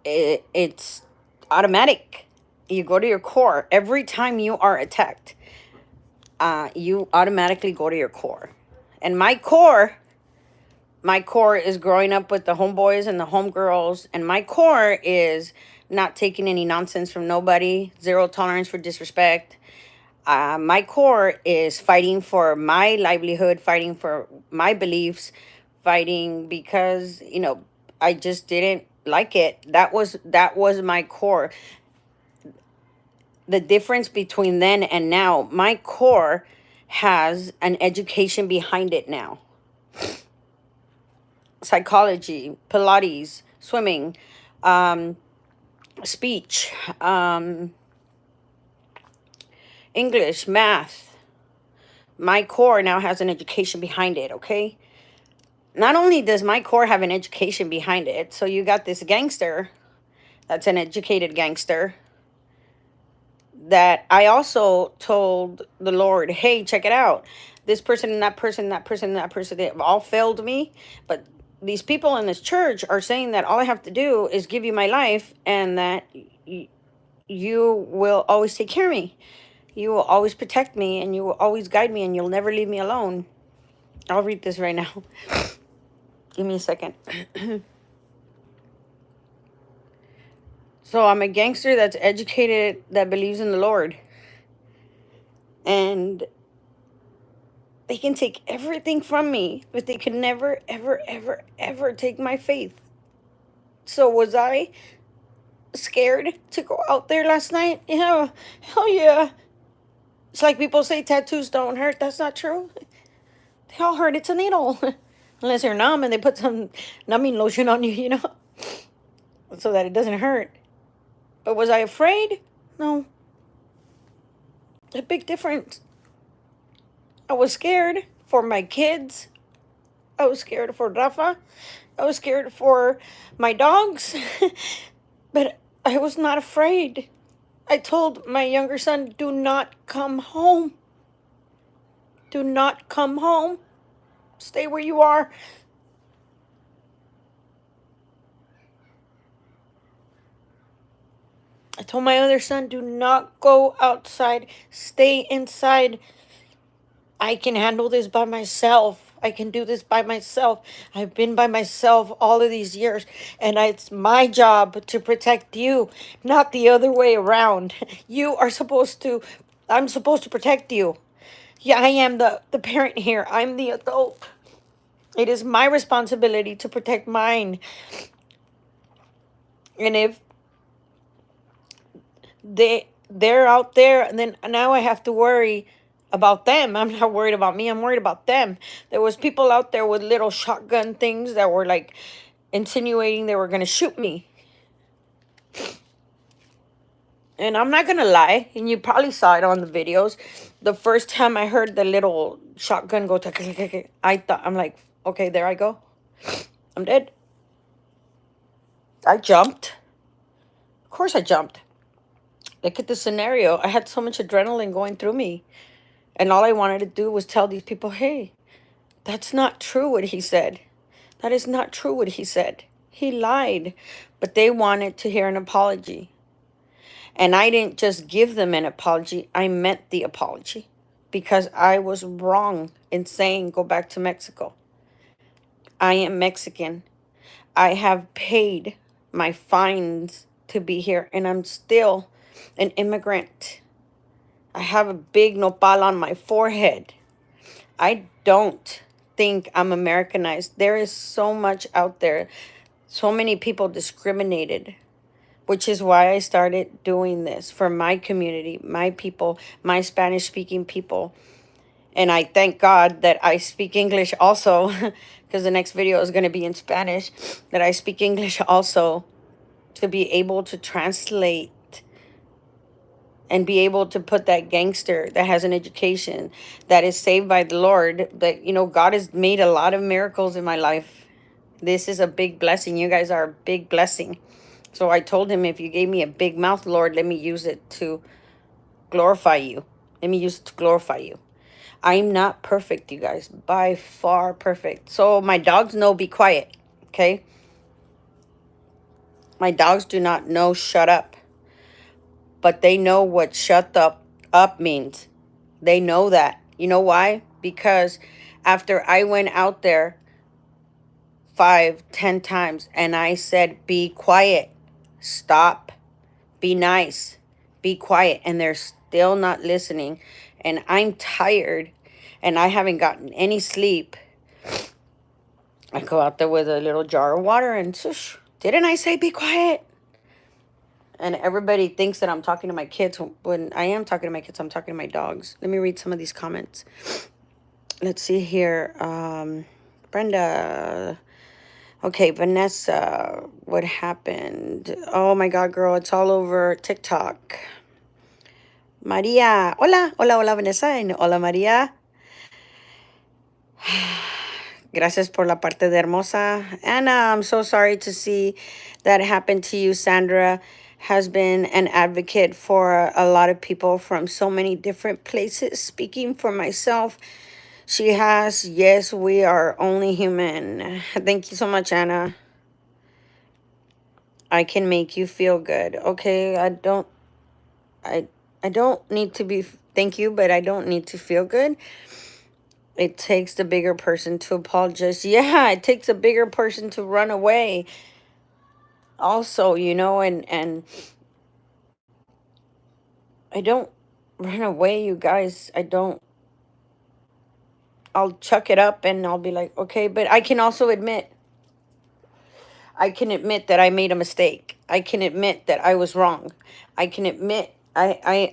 it's automatic. You go to your core every time you are attacked. You automatically go to your core, and my core is growing up with the homeboys and the homegirls, and my core is not taking any nonsense from nobody, zero tolerance for disrespect. My core is fighting for my livelihood, fighting for my beliefs, fighting because, I just didn't like it. That was my core. The difference between then and now, my core has an education behind it now. Psychology, Pilates, swimming, um, speech, English, math. My core now has an education behind it, okay? Not only does my core have an education behind it, so you got this gangster that's an educated gangster that I also told the Lord, hey, check it out. This person and that person, that person and that person, they have all failed me. But these people in this church are saying that all I have to do is give you my life, and that you will always take care of me. You will always protect me, and you will always guide me, and you'll never leave me alone. I'll read this right now. Give me a second. So I'm a gangster that's educated, that believes in the Lord. And they can take everything from me, but they can never, ever, ever, ever take my faith. So was I scared to go out there last night? Yeah, hell yeah. It's like people say tattoos don't hurt. That's not true. They all hurt. It's a needle. Unless you're numb and they put some numbing lotion on you, so that it doesn't hurt. But was I afraid? No. A big difference. I was scared for my kids. I was scared for Rafa. I was scared for my dogs. But I was not afraid. I told my younger son, do not come home. Do not come home. Stay where you are. I told my other son, do not go outside. Stay inside. I can handle this by myself. I can do this by myself. I've been by myself all of these years, and it's my job to protect you, not the other way around. I'm supposed to protect you. Yeah, I am the parent here. I'm the adult. It is my responsibility to protect mine. And if they're out there, and then now I have to worry about them. I'm not worried about me. I'm worried about them. There was people out there with little shotgun things that were like insinuating they were going to shoot me. And I'm not going to lie, and you probably saw it on the videos. The first time I heard the little shotgun go, I'm like, okay, there I go. I'm dead. I jumped. Of course I jumped. Look at the scenario. I had so much adrenaline going through me. And all I wanted to do was tell these people, hey, that's not true what he said. That is not true what he said. He lied. But they wanted to hear an apology. And I didn't just give them an apology. I meant the apology. Because I was wrong in saying go back to Mexico. I am Mexican. I have paid my fines to be here. And I'm still an immigrant. I have a big nopal on my forehead. I don't think I'm Americanized. There is so much out there. So many people discriminated, which is why I started doing this for my community, my people, my Spanish-speaking people. And I thank God that I speak English also, because the next video is going to be in Spanish, that I speak English also to be able to translate and be able to put that gangster that has an education, that is saved by the Lord, that, you know, God has made a lot of miracles in my life. This is a big blessing. You guys are a big blessing. So I told him, if you gave me a big mouth, Lord, let me use it to glorify you. Let me use it to glorify you. I'm not perfect, you guys. By far perfect. So my dogs know be quiet. Okay? My dogs do not know shut up. But they know what shut up means. They know that. You know why? Because after I went out there 5, 10 times and I said, be quiet, stop, be nice, be quiet, and they're still not listening, and I'm tired and I haven't gotten any sleep, I go out there with a little jar of water and shush, didn't I say be quiet? And everybody thinks that I'm talking to my kids. When I am talking to my kids, I'm talking to my dogs. Let me read some of these comments. Let's see here. Brenda. Okay, Vanessa. What happened? Oh my God, girl. It's all over TikTok. Maria. Hola. Hola, hola, Vanessa. And hola, Maria. Gracias por la parte de hermosa. Anna, I'm so sorry to see that happen to you. Sandra has been an advocate for a lot of people from so many different places. Speaking for myself, she has. Yes, we are only human. Thank you so much, Anna. I can make you feel good. Okay, I don't need to be, thank you, but I don't need to feel good. It takes the bigger person to apologize. Yeah, it takes a bigger person to run away. Also, you know, and I don't run away, you guys. I'll chuck it up and I'll be like, okay, but I can also admit, that I made a mistake. I can admit that I was wrong. I can admit I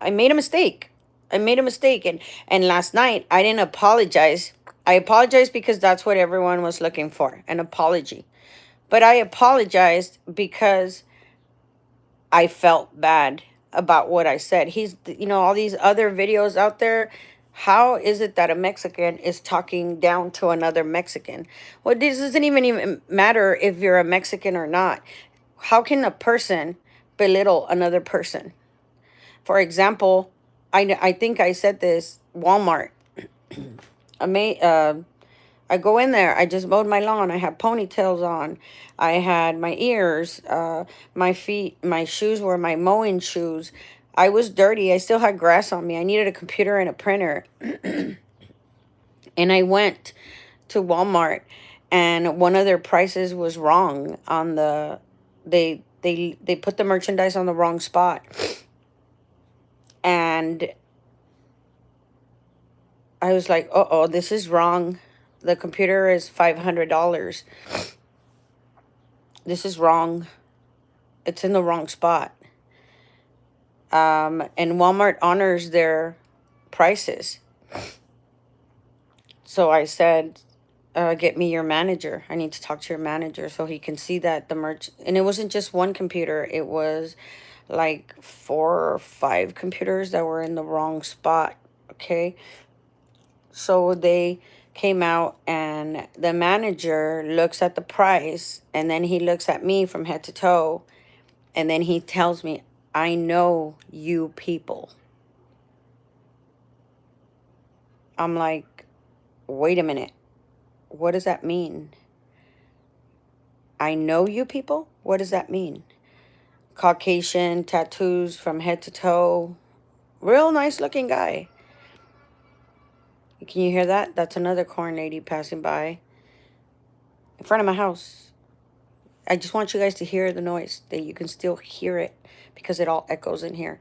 made a mistake. I made a mistake, and last night I didn't apologize. I apologized because that's what everyone was looking for, an apology. But I apologized because I felt bad about what I said. You know, all these other videos out there. How is it that a Mexican is talking down to another Mexican? Well, this doesn't even matter if you're a Mexican or not. How can a person belittle another person? For example, I think I said this, Walmart. I go in there. I just mowed my lawn. I had ponytails on. I had my ears. My feet, my shoes were my mowing shoes. I was dirty. I still had grass on me. I needed a computer and a printer. And I went to Walmart, and one of their prices was wrong on the. They put the merchandise on the wrong spot. And I was like, uh-oh, this is wrong. The computer is $500. This is wrong. It's in the wrong spot. And Walmart honors their prices. So I said, get me your manager. I need to talk to your manager so he can see that the merch. And it wasn't just one computer. It was like 4 or 5 computers that were in the wrong spot. Okay. So they came out, and the manager looks at the price, and then he looks at me from head to toe, and then he tells me, I know you people. I'm like, wait a minute. What does that mean? I know you people? What does that mean? Caucasian, tattoos from head to toe. Real nice looking guy. Can you hear that? That's another corn lady passing by in front of my house. I just want you guys to hear the noise, that you can still hear it, because it all echoes in here.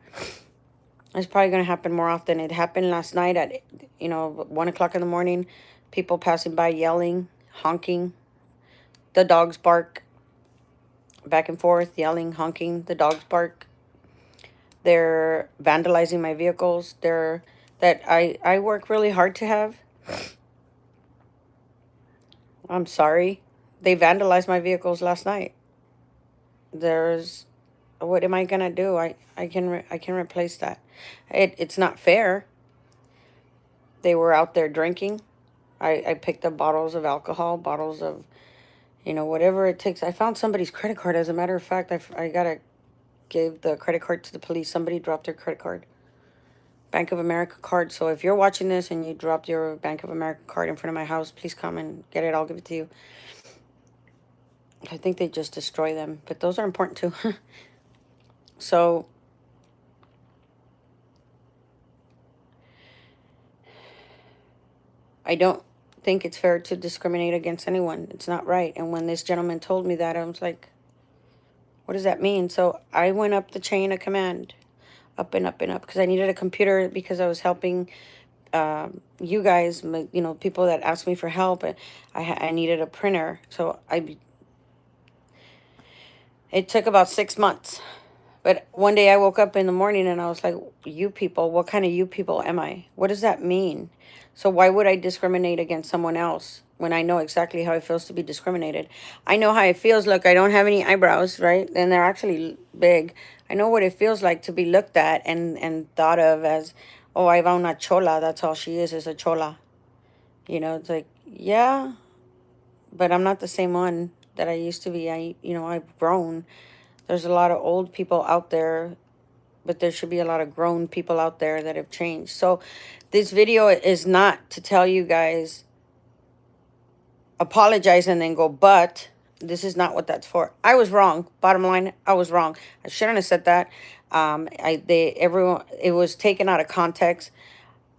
It's probably going to happen more often. It happened last night at, 1 o'clock in the morning. People passing by yelling, honking. The dogs bark back and forth, yelling, honking. The dogs bark. They're vandalizing my vehicles. They're that I work really hard to have. I'm sorry. They vandalized my vehicles last night. There's what am I gonna do? I can replace that. It's not fair. They were out there drinking. I picked up bottles of alcohol, bottles of, whatever it takes. I found somebody's credit card. As a matter of fact, I gotta give the credit card to the police. Somebody dropped their credit card. Bank of America card. So if you're watching this and you dropped your Bank of America card in front of my house, please come and get it. I'll give it to you. I think they just destroy them, but those are important too. So I don't think it's fair to discriminate against anyone. It's not right. And when this gentleman told me that, I was like, what does that mean? So I went up the chain of command, up and up and up, because I needed a computer because I was helping you guys, people that asked me for help. And I needed a printer. So it took about 6 months. But one day I woke up in the morning and I was like, you people, what kind of you people am I? What does that mean? So why would I discriminate against someone else when I know exactly how it feels to be discriminated? I know how it feels. Look, I don't have any eyebrows, right? And they're actually big. I know what it feels like to be looked at and thought of as, oh, I va una chola. That's all she is a chola. It's like, yeah, but I'm not the same one that I used to be. I've grown. There's a lot of old people out there, but there should be a lot of grown people out there that have changed. So this video is not to tell you guys apologize and then go, but this is not what that's for. I was wrong. Bottom line, I was wrong. I shouldn't have said that. It was taken out of context,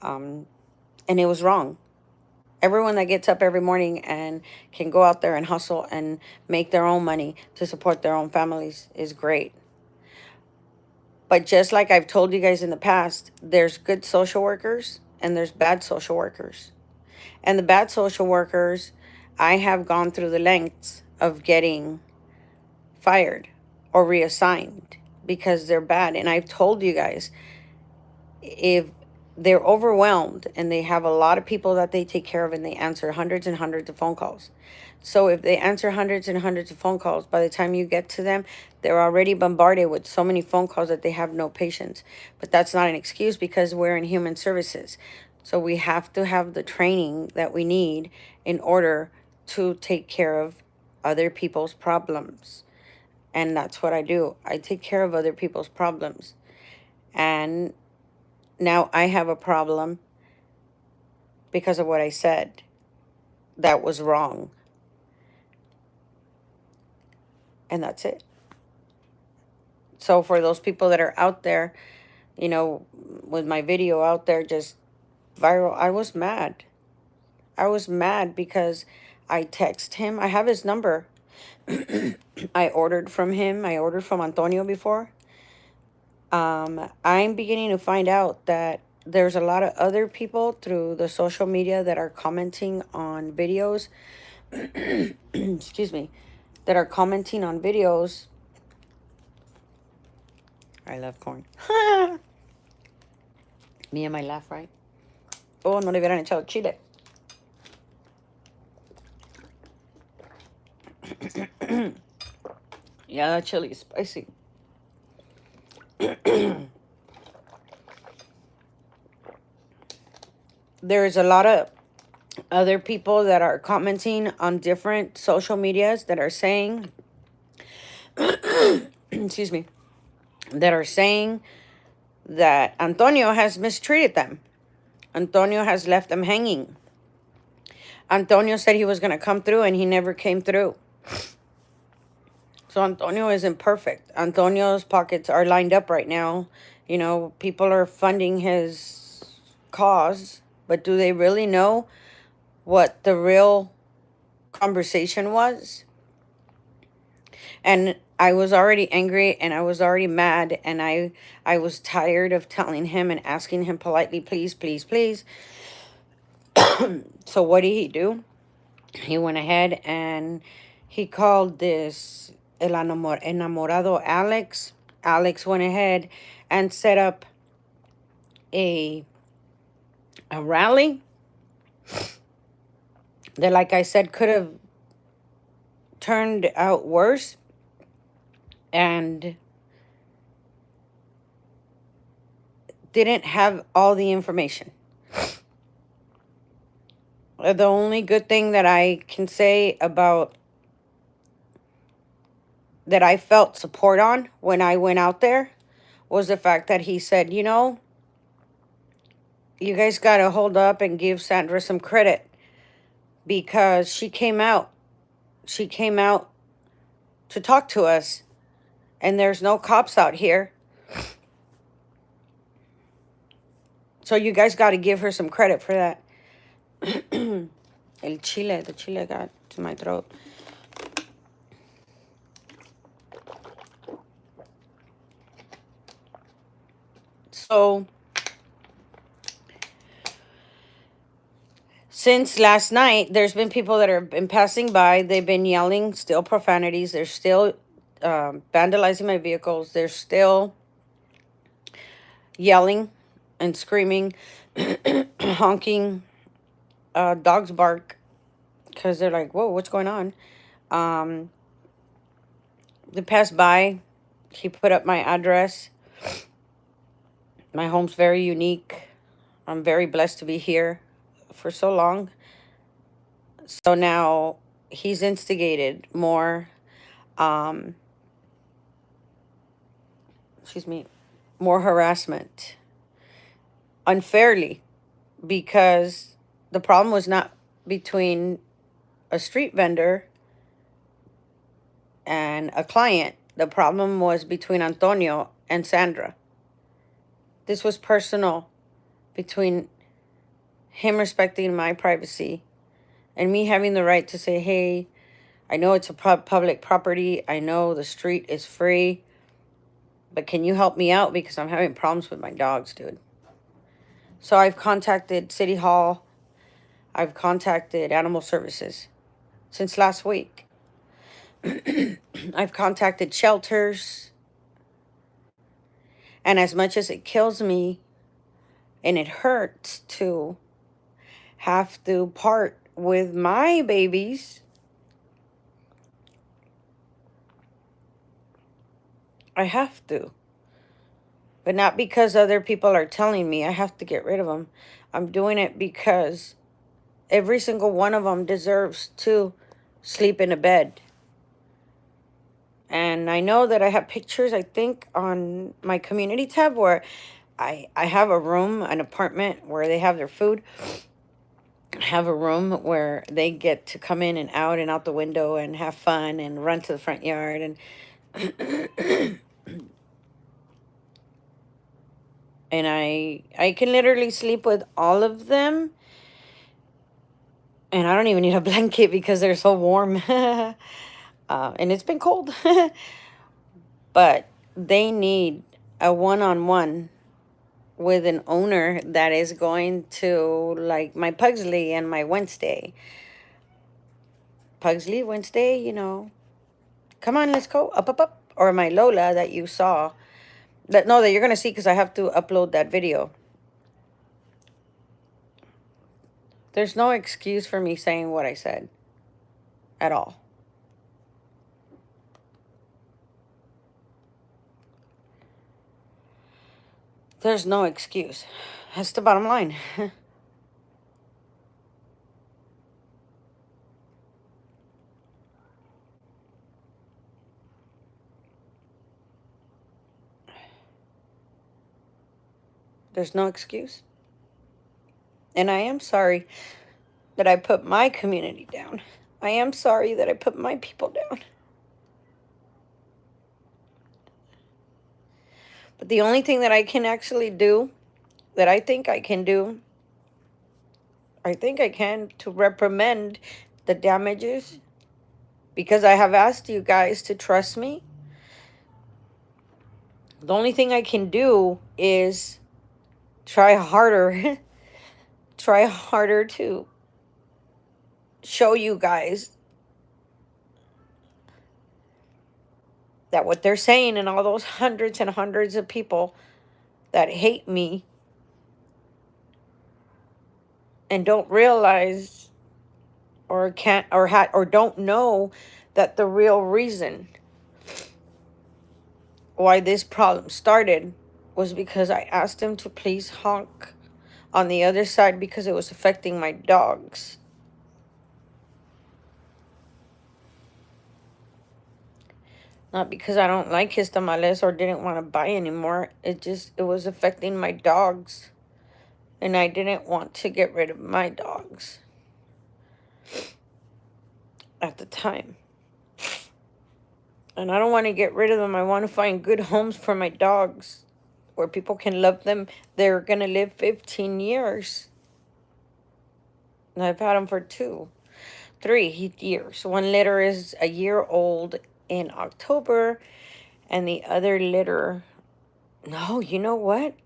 and it was wrong. Everyone that gets up every morning and can go out there and hustle and make their own money to support their own families is great. But just like I've told you guys in the past, there's good social workers and there's bad social workers. And the bad social workers, I have gone through the lengths of getting fired or reassigned because they're bad. And I've told you guys, if they're overwhelmed and they have a lot of people that they take care of and they answer hundreds and hundreds of phone calls. So if they answer hundreds and hundreds of phone calls, by the time you get to them, they're already bombarded with so many phone calls that they have no patience. But that's not an excuse because we're in human services. So we have to have the training that we need in order to take care of other people's problems. And that's what I do. I take care of other people's problems. And now I have a problem because of what I said. That was wrong. And that's it. So for those people that are out there, with my video out there just viral, I was mad. I was mad because I text him. I have his number. I ordered from him. I ordered from Antonio before. I'm beginning to find out that there's a lot of other people through the social media that are commenting on videos. Excuse me. That are commenting on videos. I love corn. Me and my laugh, right? Oh, no le hubieran echado chile. Yeah, that chili is spicy. There's a lot of other people that are commenting on different social medias that are saying, excuse me, that are saying that Antonio has mistreated them. Antonio has left them hanging. Antonio said he was going to come through and he never came through. So Antonio isn't perfect. Antonio's pockets are lined up right now. People are funding his cause, but do they really know what the real conversation was? And I was already angry and I was already mad and I was tired of telling him and asking him politely, please, please, please. So what did he do? He went ahead and he called this el enamorado Alex. Alex went ahead and set up a a rally that, like I said, could have turned out worse, and didn't have all the information. The only good thing that I can say about that I felt support on when I went out there was the fact that he said, you know, you guys got to hold up and give Sandra some credit, because she came out. She came out to talk to us, and there's no cops out here. So you guys got to give her some credit for that. The chile got to my throat. So since last night, there's been people that have been passing by. They've been yelling still profanities. They're still vandalizing my vehicles. They're still yelling and screaming, honking, dogs bark, because they're like, whoa, what's going on? They passed by. He put up my address. My home's very unique. I'm very blessed to be here for so long. So now he's instigated more, more harassment unfairly, because the problem was not between a street vendor and a client. The problem was between Antonio and Sandra. This was personal, between him respecting my privacy and me having the right to say, hey, I know it's a public property. I know the street is free, but can you help me out, because I'm having problems with my dogs, dude. So I've contacted City Hall. I've contacted Animal Services since last week. I've contacted shelters. And as much as it kills me and it hurts to have to part with my babies, I have to. But not because other people are telling me I have to get rid of them. I'm doing it because every single one of them deserves to sleep in a bed. And I know that I have pictures, I think, on my community tab where I have a room, an apartment where they have their food. I have a room where they get to come in and out the window and have fun and run to the front yard. And and I can literally sleep with all of them. And I don't even need a blanket because they're so warm. And it's been cold. But they need a one-on-one with an owner that is going to, like my Pugsley and my Wednesday. Pugsley, Wednesday, you know, come on, let's go, up, up, up. Or my Lola that you saw, that you're going to see, because I have to upload that video. There's no excuse for me saying what I said at all. There's no excuse. That's the bottom line. There's no excuse. And I am sorry that I put my community down. I am sorry that I put my people down. But the only thing that I can actually do, that I think I can do, to reprimand the damages, because I have asked you guys to trust me. The only thing I can do is try harder. Try harder to show you guys that what they're saying, and all those hundreds and hundreds of people that hate me, and don't realize or can't or don't know that the real reason why this problem started was because I asked him to please honk on the other side because it was affecting my dogs. Not because I don't like his tamales or didn't want to buy anymore. It was affecting my dogs. And I didn't want to get rid of my dogs at the time. And I don't want to get rid of them. I want to find good homes for my dogs where people can love them. They're going to live 15 years. And I've had them for 3 years. One litter is a year old in October, and the other litter, no, you know what?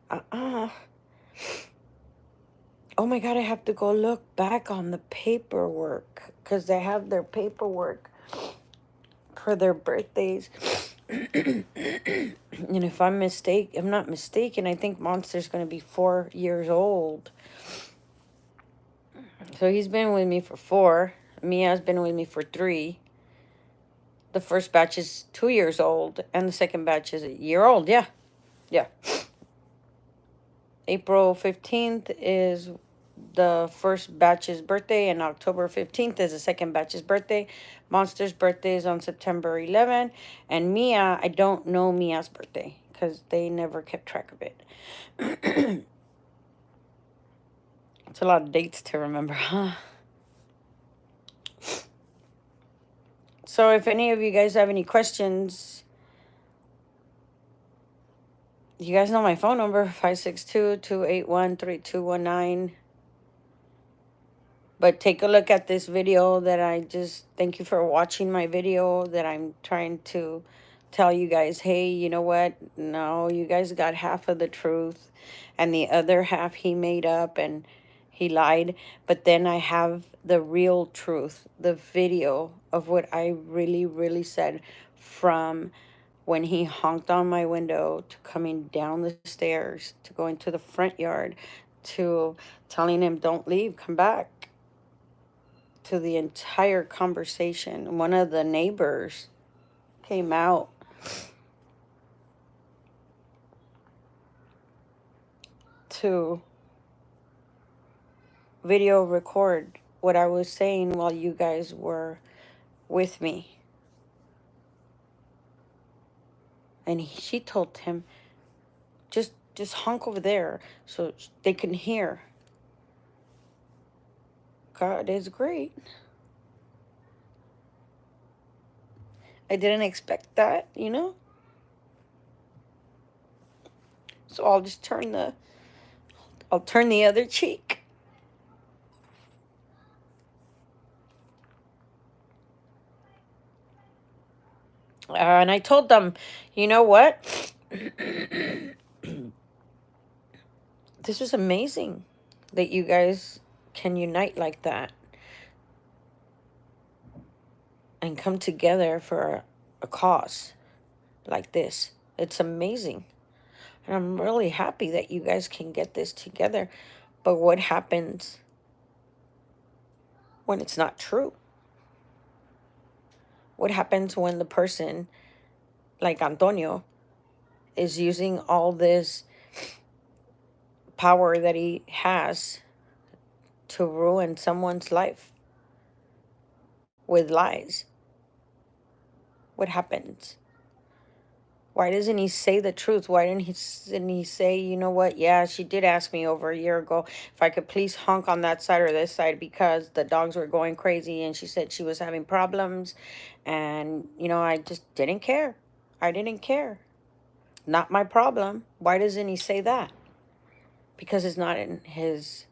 Oh my God, I have to go look back on the paperwork because they have their paperwork for their birthdays. And if I'm not mistaken, I think Monster's going to be 4 years old. So he's been with me for 4. Mia's been with me for 3. The first batch is 2 years old, and the second batch is a year old. Yeah. April 15th is the first batch's birthday, and October 15th is the second batch's birthday. Monster's birthday is on September 11th, and Mia, I don't know Mia's birthday because they never kept track of it. It's a lot of dates to remember, huh? So if any of you guys have any questions, you guys know my phone number, 562-281-3219. But take a look at this video that I just, thank you for watching my video that I'm trying to tell you guys, hey, you know what? No, you guys got half of the truth. And the other half he made up and he lied. But then I have the real truth, the video of what I really, really said from when he honked on my window to coming down the stairs, to going to the front yard, to telling him, don't leave, come back. To the entire conversation. One of the neighbors came out to video record what I was saying while you guys were with me. And she told him, just honk over there so they can hear. God is great. I didn't expect that, you know? So I'll turn the other cheek. And I told them, you know what? This was amazing that you guys can unite like that and come together for a cause like this. It's amazing. And I'm really happy that you guys can get this together. But what happens when it's not true? What happens when the person, like Antonio, is using all this power that he has to ruin someone's life with lies? What happens? Why doesn't he say the truth? Why didn't he say, you know what? Yeah, she did ask me over a year ago if I could please honk on that side or this side because the dogs were going crazy and she said she was having problems. And, you know, I just didn't care. I didn't care. Not my problem. Why doesn't he say that? Because it's not it's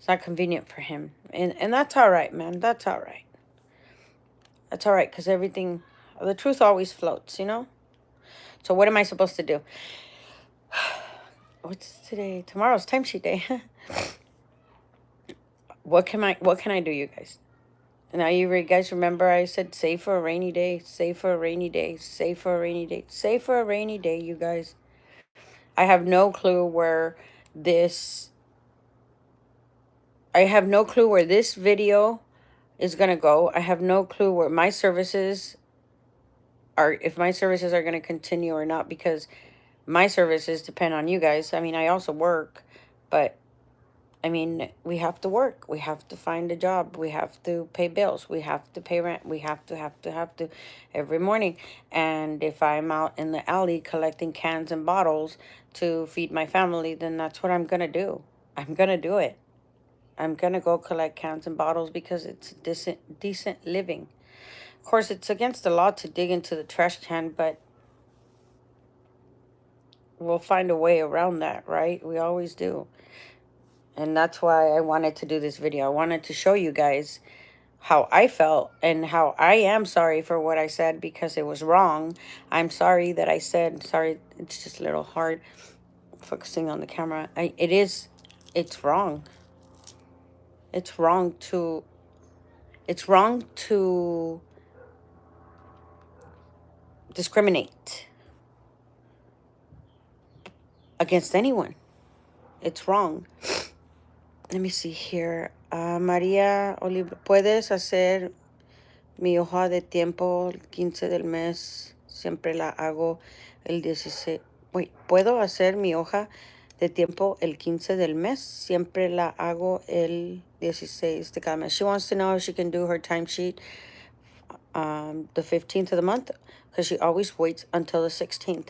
not convenient for him. And that's all right, man. That's all right. That's all right because the truth always floats, you know? So what am I supposed to do? What's today? Tomorrow's timesheet day. What can I do, you guys? Now you guys remember I said save for a rainy day, save for a rainy day, save for a rainy day, save for a rainy day, you guys. I have no clue where this I have no clue where this video is going to go. I have no clue where my services are, if my services are going to continue or not, because my services depend on you guys. I mean, I also work, but I mean, we have to work. We have to find a job. We have to pay bills. We have to pay rent. We have to every morning. And if I'm out in the alley collecting cans and bottles to feed my family, then that's what I'm going to do. I'm going to do it. I'm going to go collect cans and bottles because it's decent living. Of course, it's against the law to dig into the trash can, but we'll find a way around that, right? We always do. And that's why I wanted to do this video. I wanted to show you guys how I felt and how I am sorry for what I said because it was wrong. I'm sorry that I said, sorry, it's just a little hard focusing on the camera. It's wrong. It's wrong to discriminate against anyone. It's wrong. Let me see here. María Oliva, ¿puedes hacer mi hoja de tiempo el 15 del mes? Siempre la hago el 16. Wait, ¿puedo hacer mi hoja de tiempo el 15 del mes? Siempre la hago el 16 de cada mes. She wants to know if she can do her timesheet the 15th of the month because she always waits until the 16th.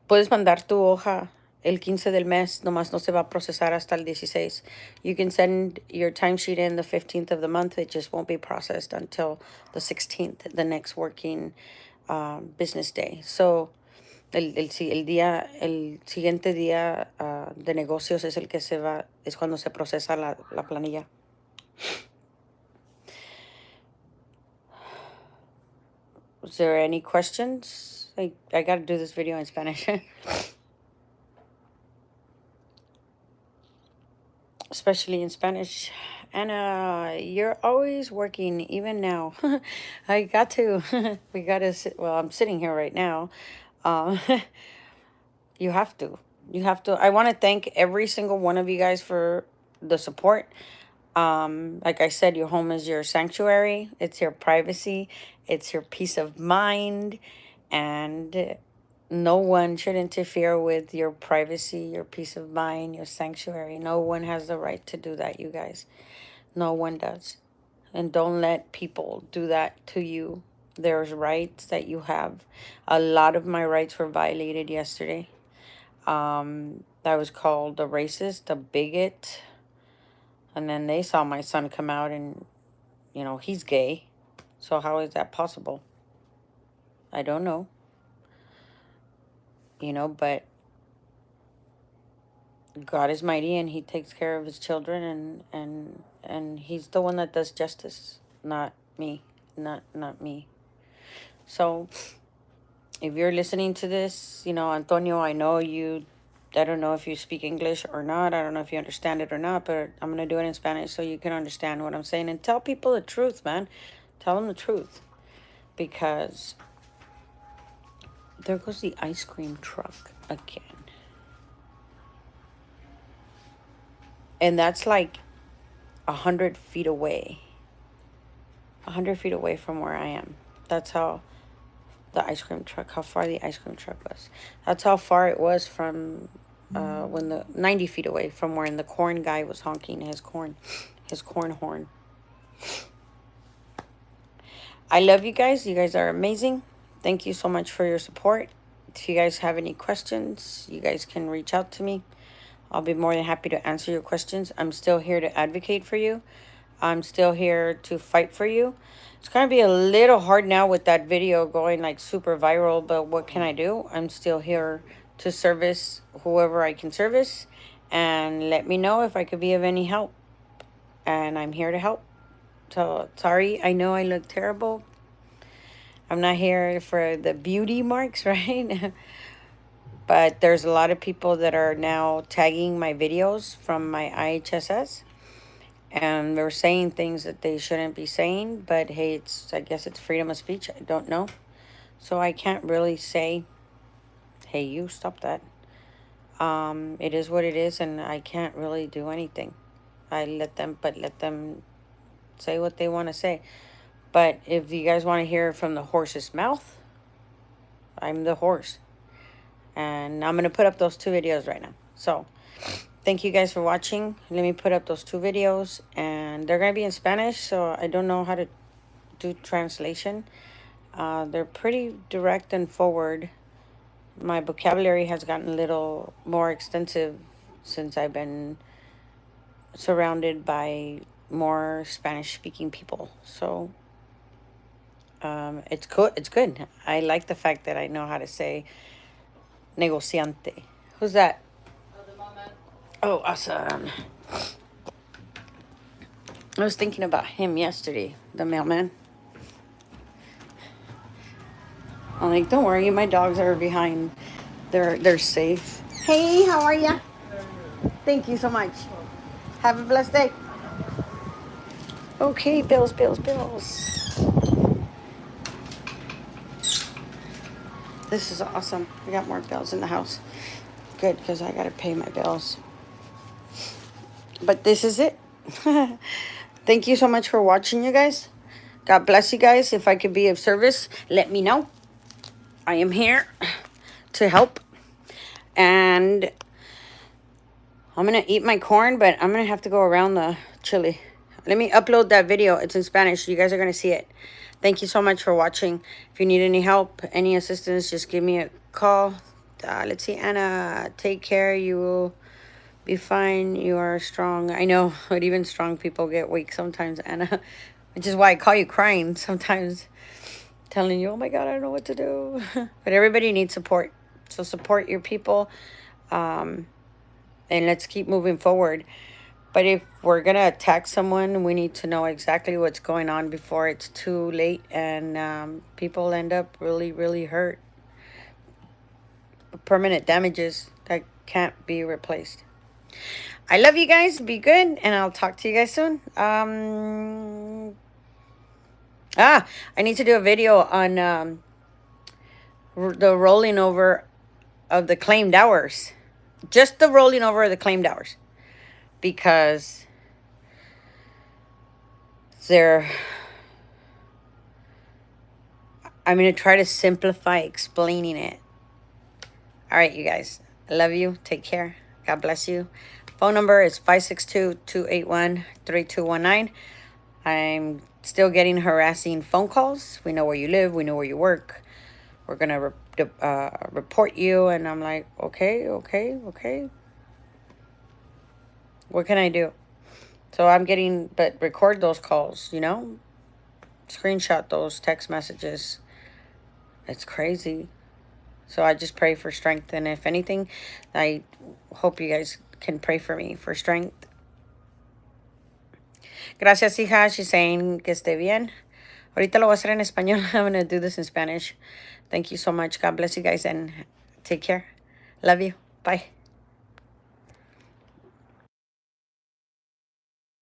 Puedes mandar tu hoja el 15 del mes, nomás no se va a procesar hasta el 16. You can send your timesheet in the 15th of the month. It just won't be processed until the 16th, the next working business day. So, el siguiente día de negocios es el que es cuando se procesa la planilla. Is there any questions? I got to do this video in Spanish. Especially in Spanish. Anna, you're always working, even now. I got to. We got to sit. Well, I'm sitting here right now. You have to. You have to. I want to thank every single one of you guys for the support. Like I said, your home is your sanctuary. It's your privacy. It's your peace of mind. And no one should interfere with your privacy, your peace of mind, your sanctuary. No one has the right to do that, you guys. No one does. And don't let people do that to you. There's rights that you have. A lot of my rights were violated yesterday. I was called a racist, a bigot. And then they saw my son come out and, he's gay. So how is that possible? I don't know. But God is mighty and he takes care of his children and he's the one that does justice, not me, not me. So if you're listening to this, Antonio, I know I don't know if you speak English or not. I don't know if you understand it or not, but I'm going to do it in Spanish so you can understand what I'm saying and tell people the truth, man. Tell them the truth because there goes the ice cream truck again. And that's like 100 feet away. 100 feet away from where I am. That's how how far the ice cream truck was. That's how far it was from when 90 feet away from where the corn guy was honking his corn horn. I love you guys. You guys are amazing. Thank you so much for your support. If you guys have any questions, you guys can reach out to me. I'll be more than happy to answer your questions. I'm still here to advocate for you. I'm still here to fight for you. It's going to be a little hard now with that video going like super viral, but what can I do? I'm still here to service whoever I can service, and let me know if I could be of any help. And I'm here to help. So sorry, I know I look terrible. I'm not here for the beauty marks, right? But there's a lot of people that are now tagging my videos from my IHSS. And they're saying things that they shouldn't be saying. But hey, I guess it's freedom of speech. I don't know. So I can't really say, hey, you, stop that. It is what it is, and I can't really do anything. I let them say what they want to say. But if you guys want to hear from the horse's mouth, I'm the horse. And I'm going to put up those 2 videos right now. So, thank you guys for watching. Let me put up those 2 videos. And they're going to be in Spanish, so I don't know how to do translation. They're pretty direct and forward. My vocabulary has gotten a little more extensive since I've been surrounded by more Spanish-speaking people. So, it's good. It's good. I like the fact that I know how to say negociante. Who's that? Oh, awesome. I was thinking about him yesterday, the mailman. I'm like, don't worry, my dogs are behind. They're safe. Hey, how are ya? Thank you so much. Have a blessed day. Okay, bills. This is awesome. I got more bills in the house. Good, because I got to pay my bills. But this is it. Thank you so much for watching, you guys. God bless you guys. If I could be of service, let me know. I am here to help. And I'm going to eat my corn, but I'm going to have to go around the chili. Let me upload that video. It's in Spanish. You guys are going to see it. Thank you so much for watching. If you need any help, any assistance, just give me a call. Let's see, Anna. Take care. You will be fine. You are strong. I know, but even strong people get weak sometimes, Anna. Which is why I call you crying sometimes. Telling you, oh my God, I don't know what to do. But everybody needs support. So support your people. And let's keep moving forward. But if we're going to attack someone, we need to know exactly what's going on before it's too late and people end up really, really hurt. Permanent damages that can't be replaced. I love you guys. Be good. And I'll talk to you guys soon. I need to do a video on the rolling over of the claimed hours. Just the rolling over of the claimed hours. Because I'm going to try to simplify explaining it. All right, you guys. I love you. Take care. God bless you. Phone number is 562-281-3219. I'm still getting harassing phone calls. We know where you live. We know where you work. We're going to report you. And I'm like, okay. What can I do? So I'm getting, but record those calls, you know? Screenshot those text messages. It's crazy. So I just pray for strength. And if anything, I hope you guys can pray for me for strength. Gracias, hija. She's saying que esté bien. Ahorita lo voy a hacer en español. I'm going to do this in Spanish. Thank you so much. God bless you guys and take care. Love you. Bye.